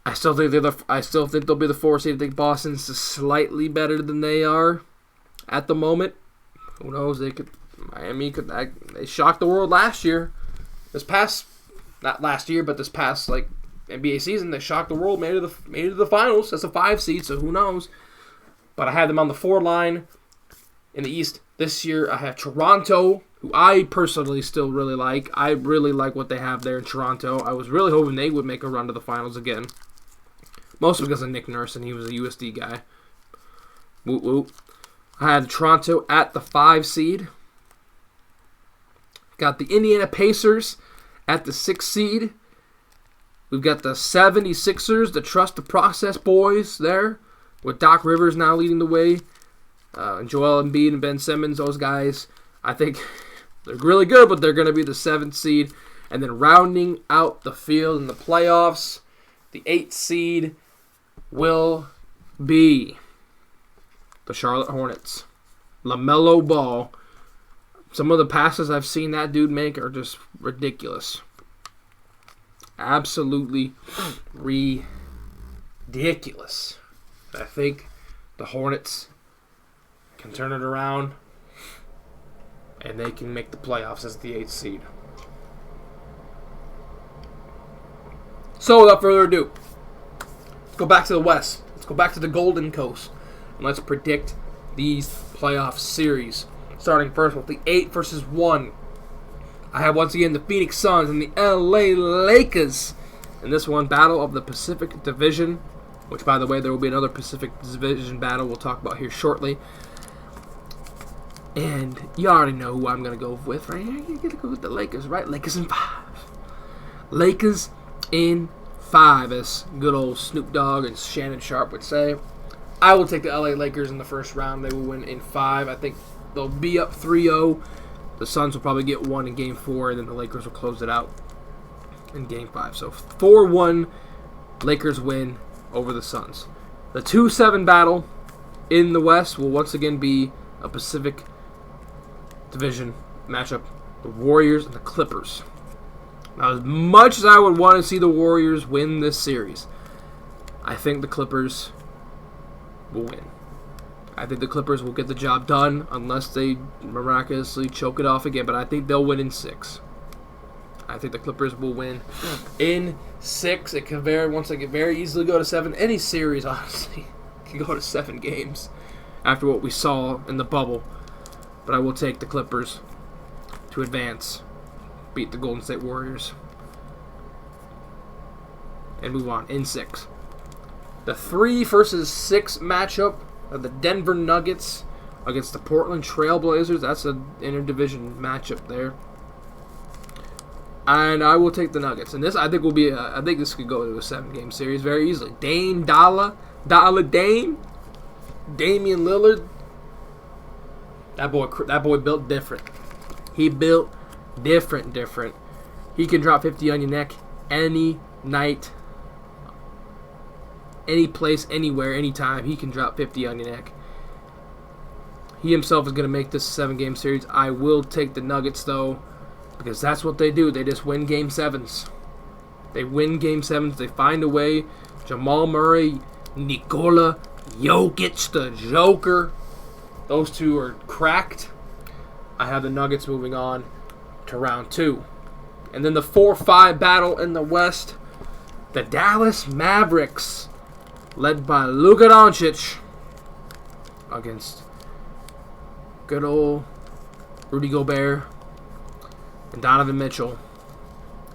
I still think they'll be the 4 seed. I think Boston's just slightly better than they are at the moment. Who knows? They shocked the world last year. Not last year, but this past NBA season, they shocked the world, made it to the finals. That's a 5 seed, so who knows? But I had them on the 4 line in the East this year. I have Toronto, who I personally still really like. I really like what they have there in Toronto. I was really hoping they would make a run to the finals again. Mostly because of Nick Nurse, and he was a USD guy. Woot woot. I have Toronto at the 5 seed. Got the Indiana Pacers at the 6 seed. We've got the 76ers, the Trust the Process boys there, with Doc Rivers now leading the way. Joel Embiid and Ben Simmons, those guys, I think they're really good, but they're going to be the 7th seed. And then rounding out the field in the playoffs, the 8th seed will be the Charlotte Hornets. LaMelo Ball. Some of the passes I've seen that dude make are just ridiculous. Absolutely ridiculous. I think the Hornets can turn it around and they can make the playoffs as the 8th seed. So without further ado, let's go back to the West. Let's go back to the Golden Coast. And let's predict these playoff series. Starting first with the 8 versus 1. I have once again the Phoenix Suns and the LA Lakers. In this one, Battle of the Pacific Division. Which, by the way, there will be another Pacific Division battle we'll talk about here shortly. And you already know who I'm going to go with, right? You're going to go with the Lakers, right? Lakers in 5. Lakers in 5, as good old Snoop Dogg and Shannon Sharp would say. I will take the LA Lakers in the first round. They will win in 5. I think they'll be up 3-0. The Suns will probably get 1 in Game 4, and then the Lakers will close it out in Game 5. So 4-1, Lakers win over the Suns. The 2-7 battle in the West will once again be a Pacific Division matchup. The Warriors and the Clippers. Now, as much as I would want to see the Warriors win this series, I think the Clippers will win. I think the Clippers will get the job done unless they miraculously choke it off again, but I think they'll win in 6. I think the Clippers will win in 6. It can very easily go to 7. Any series, honestly, can go to 7 games after what we saw in the bubble. But I will take the Clippers to advance, beat the Golden State Warriors, and move on in 6. The 3 versus 6 matchup of the Denver Nuggets against the Portland Trail Blazers. That's an interdivision matchup there. And I will take the Nuggets. And this, I think, I think this could go to a 7-game series very easily. Dame Damian Lillard. That boy built different. He built different. He can drop 50 on your neck any night, any place, anywhere, anytime. He can drop 50 on your neck. He himself is going to make this a 7-game series. I will take the Nuggets, though, because that's what they do. They just win Game 7s. They win Game 7s. They find a way. Jamal Murray, Nikola Jokic, the Joker. Those two are cracked. I have the Nuggets moving on to round 2. And then the 4-5 battle in the West. The Dallas Mavericks, led by Luka Doncic, against good old Rudy Gobert and Donovan Mitchell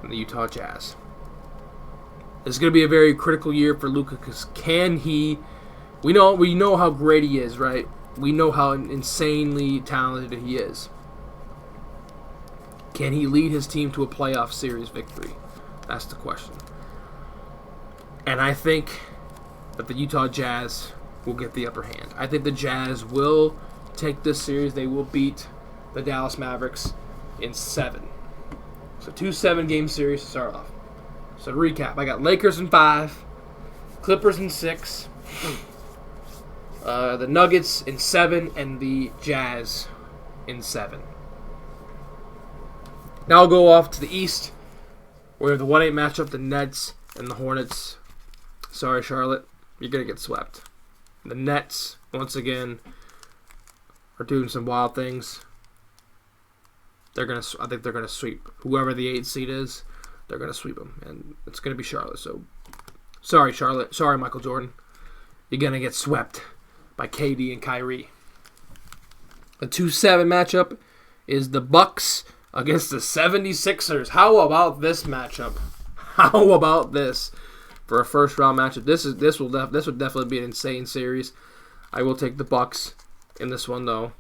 and the Utah Jazz. It's going to be a very critical year for Luka, because can he... We know how great he is, right? We know how insanely talented he is. Can he lead his team to a playoff series victory? That's the question. And I think that the Utah Jazz will get the upper hand. I think the Jazz will take this series. They will beat the Dallas Mavericks in 7. So 2 7-game series to start off. So to recap, I got Lakers in 5, Clippers in 6, the Nuggets in 7, and the Jazz in 7. Now I'll go off to the East, where we have the 1-8 matchup, the Nets and the Hornets. Sorry, Charlotte, you're going to get swept. The Nets, once again, are doing some wild things. I think they're going to sweep whoever the 8 seed is. They're going to sweep them, and it's going to be Charlotte. So, sorry, Charlotte. Sorry, Michael Jordan. You're going to get swept by KD and Kyrie. The 2-7 matchup is the Bucks against the 76ers. How about this matchup? How about this for a first-round matchup? This will definitely be an insane series. I will take the Bucks in this one, though,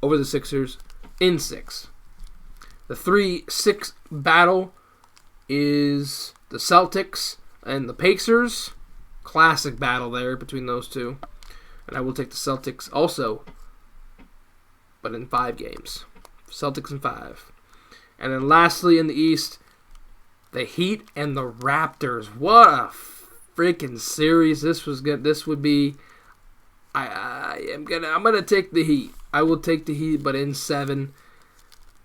over the Sixers in 6. The 3-6 battle is the Celtics and the Pacers. Classic battle there between those two. And I will take the Celtics also, but in 5 games. Celtics in 5. And then lastly in the East, the Heat and the Raptors. What a freaking series this was good. This would be... I'm gonna take the Heat. I will take the Heat, but in 7.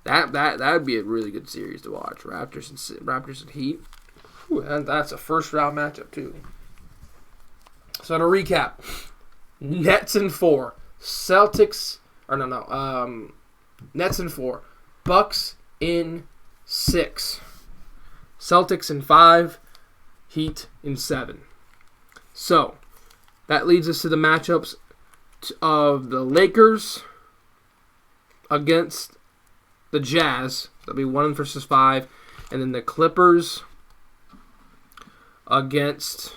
That would be a really good series to watch. Raptors and Heat. Whew, and that's a first round matchup too. So to recap, Nets in 4, Nets in 4, Bucks in 6, Celtics in 5, Heat in 7. So, that leads us to the matchups of the Lakers against the Jazz. That'll be 1 versus 5. And then the Clippers against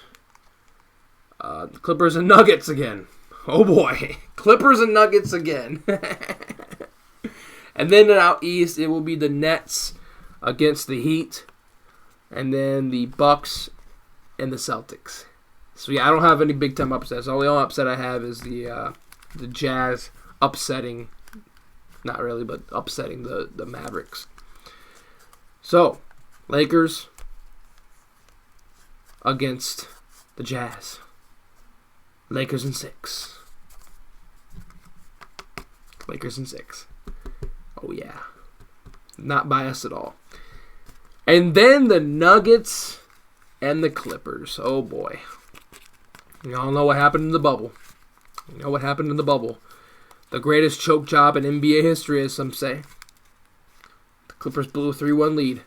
Clippers and Nuggets again. Oh boy. Clippers and Nuggets again. And then out east, it will be the Nets against the Heat. And then the Bucks and the Celtics. So yeah, I don't have any big time upsets. The only upset I have is the Jazz upsetting, not really, but upsetting the Mavericks. So, Lakers against the Jazz. Lakers in 6. Lakers in 6. Oh yeah. Not biased at all. And then the Nuggets and the Clippers. Oh boy. Y'all know what happened in the bubble. You know what happened in the bubble. The greatest choke job in NBA history, as some say. The Clippers blew a 3-1 lead.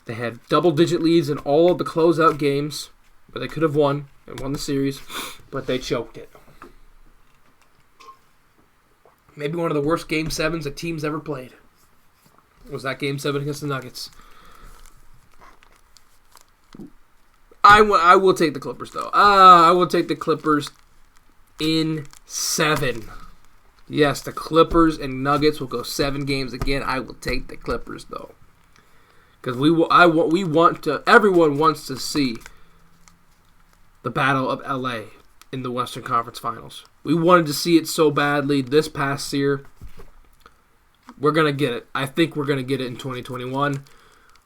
They had double-digit leads in all of the closeout games where they could have won and won the series, but they choked it. Maybe one of the worst Game 7s a team's ever played was that Game 7 against the Nuggets. I will take the Clippers, though. I will take the Clippers in 7. Yes, the Clippers and Nuggets will go 7 games again. I will take the Clippers, though. Because everyone wants to see the Battle of LA in the Western Conference Finals. We wanted to see it so badly this past year. We're going to get it. I think we're going to get it in 2021.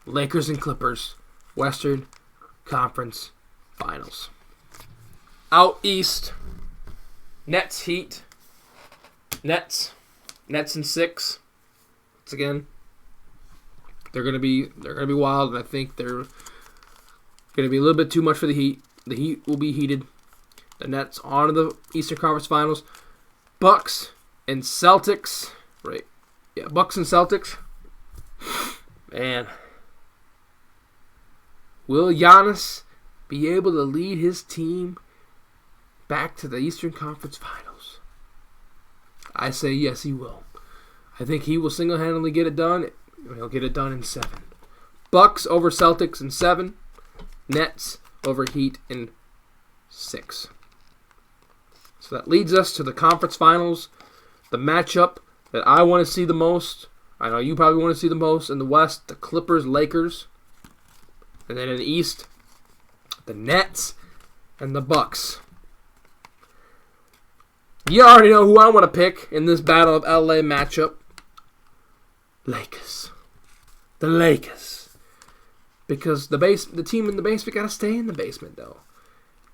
Lakers and Clippers, Western Conference Finals. Out east, Nets Heat. Nets in 6. Once again, they're gonna be wild, and I think they're gonna be a little bit too much for the Heat. The Heat will be heated. The Nets on to the Eastern Conference Finals. Bucks and Celtics. Right. Yeah, Bucks and Celtics. Man. Will Giannis be able to lead his team back to the Eastern Conference Finals? I say yes, he will. I think he will single-handedly get it done. He'll get it done in 7. Bucks over Celtics in 7. Nets over Heat in 6. So that leads us to the conference finals. The matchup that I want to see the most, I know you probably want to see the most, in the West, the Clippers-Lakers. And then in the East, the Nets and the Bucks. You already know who I want to pick in this Battle of LA matchup. Lakers. The Lakers. Because the team in the basement got to stay in the basement, though.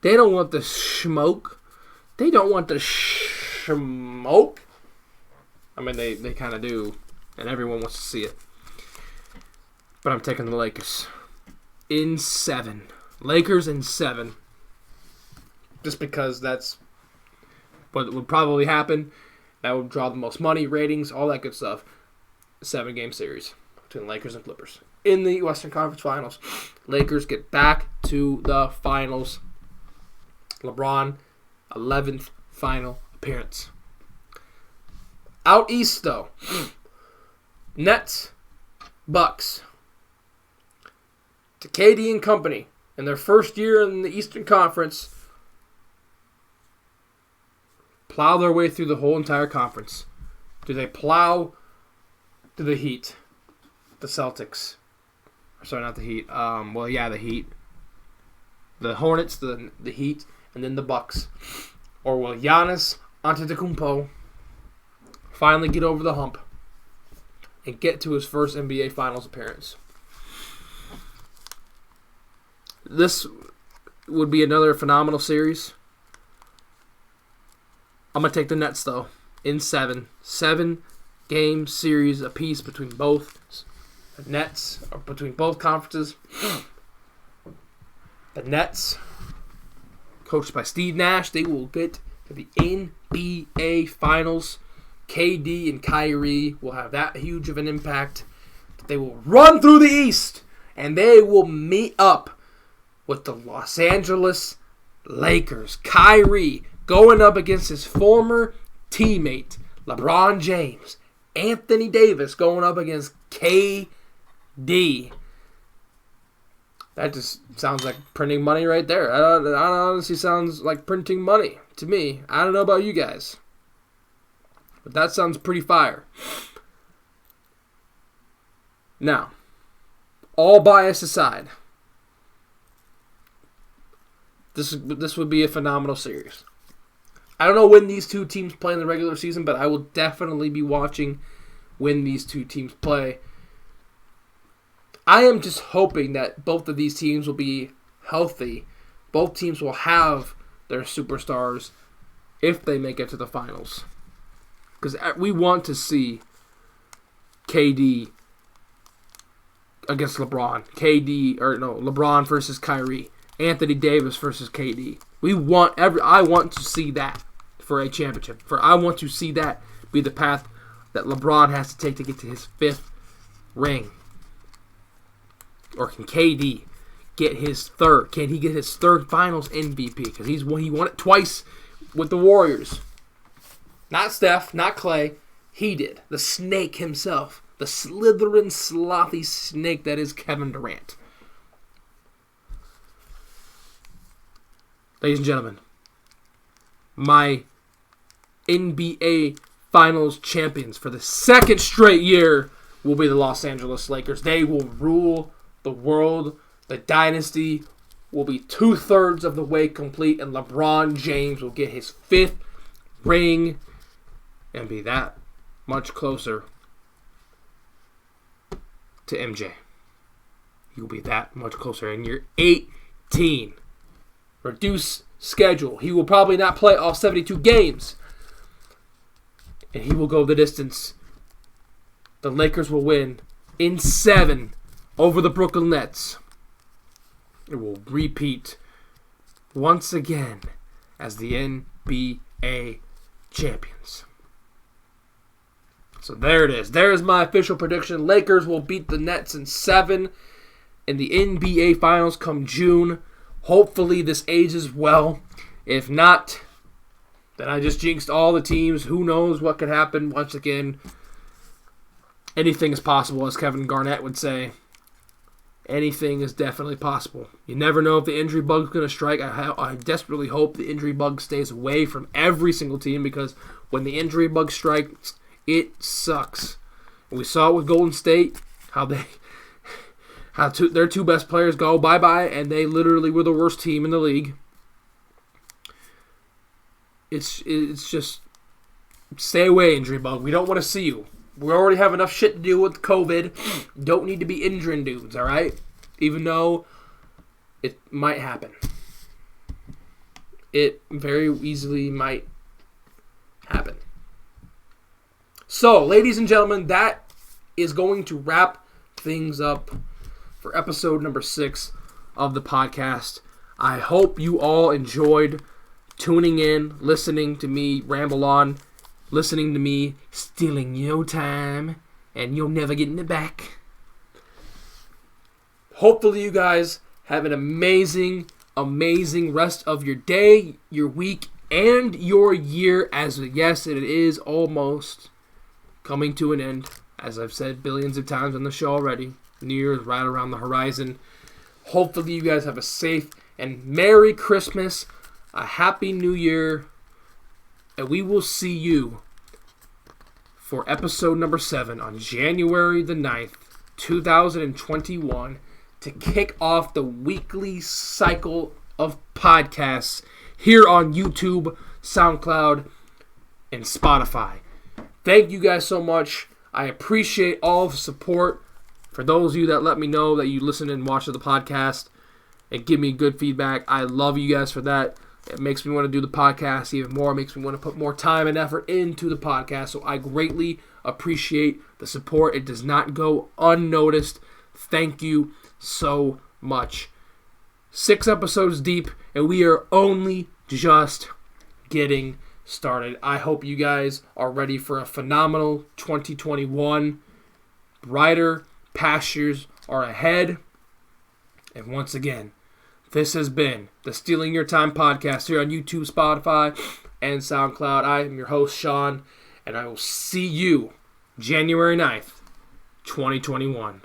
They don't want the smoke. They don't want the smoke. I mean, they kind of do, and everyone wants to see it. But I'm taking the Lakers. In 7. Lakers in 7. Just because that's what would probably happen. That would draw the most money, ratings, all that good stuff. 7-game series between Lakers and Clippers. In the Western Conference Finals, Lakers get back to the finals. LeBron, 11th final appearance. Out east, though. Nets, Bucks. To KD and company, in their first year in the Eastern Conference, plow their way through the whole entire conference. Do they plow to the Heat, the Celtics? Sorry, not the Heat. The Heat. The Hornets, the Heat, and then the Bucks. Or will Giannis Antetokounmpo finally get over the hump and get to his first NBA Finals appearance? This would be another phenomenal series. I'm going to take the Nets, though, in 7. 7-game series apiece between both the Nets, or between both conferences. The Nets, coached by Steve Nash, they will get to the NBA Finals. KD and Kyrie will have that huge of an impact. They will run through the East, and they will meet up with the Los Angeles Lakers. Kyrie going up against his former teammate, LeBron James. Anthony Davis going up against KD. That just sounds like printing money right there. That honestly sounds like printing money to me. I don't know about you guys, but that sounds pretty fire. Now, all bias aside, this would be a phenomenal series. I don't know when these two teams play in the regular season, but I will definitely be watching when these two teams play. I am just hoping that both of these teams will be healthy. Both teams will have their superstars if they make it to the finals. Because we want to see KD against LeBron. LeBron versus Kyrie. Anthony Davis versus KD. I want to see that for a championship. I want to see that be the path that LeBron has to take to get to his 5th ring. Or can KD get his 3rd? Can he get his 3rd Finals MVP? Because he won it twice with the Warriors. Not Steph, not Clay. He did. The snake himself. The slithering, slothy snake that is Kevin Durant. Ladies and gentlemen, my NBA Finals champions for the 2nd straight year will be the Los Angeles Lakers. They will rule the world. The dynasty will be 2/3 of the way complete, and LeBron James will get his 5th ring and be that much closer to MJ. He will be that much closer. In year 18, reduce schedule. He will probably not play all 72 games, and he will go the distance. The Lakers will win in 7 over the Brooklyn Nets. It will repeat once again as the NBA champions. So there it is. There's my official prediction. Lakers will beat the Nets in 7 in the NBA Finals come June. Hopefully this ages well. If not, then I just jinxed all the teams. Who knows what could happen once again. Anything is possible, as Kevin Garnett would say. Anything is definitely possible. You never know if the injury bug's going to strike. I desperately hope the injury bug stays away from every single team, because when the injury bug strikes, it sucks. And we saw it with Golden State, how their 2 best players go bye-bye, and they literally were the worst team in the league. It's just, stay away, injury bug. We don't want to see you. We already have enough shit to deal with COVID. Don't need to be injuring dudes, all right? Even though it might happen. It very easily might happen. So, ladies and gentlemen, that is going to wrap things up for episode number 6 of the podcast. I hope you all enjoyed tuning in, listening to me ramble on, listening to me stealing your time, and you'll never get it back. Hopefully you guys have an amazing, amazing rest of your day, your week, and your year, as yes, it is almost coming to an end. As I've said billions of times on the show already, New Year is right around the horizon. Hopefully you guys have a safe and Merry Christmas, a Happy New Year, and we will see you for episode number 7 on January the 9th, 2021, to kick off the weekly cycle of podcasts here on YouTube, SoundCloud, and Spotify. Thank you guys so much. I appreciate all the support. For those of you that let me know that you listen and watch the podcast and give me good feedback, I love you guys for that. It makes me want to do the podcast even more. It makes me want to put more time and effort into the podcast. So I greatly appreciate the support. It does not go unnoticed. Thank you so much. 6 episodes deep, and we are only just getting started. I hope you guys are ready for a phenomenal 2021. Brighter pastures are ahead. And once again, This has been the Stealing Your Time podcast here on YouTube, Spotify, and SoundCloud. I am your host, Sean, and I will see you January 9th, 2021.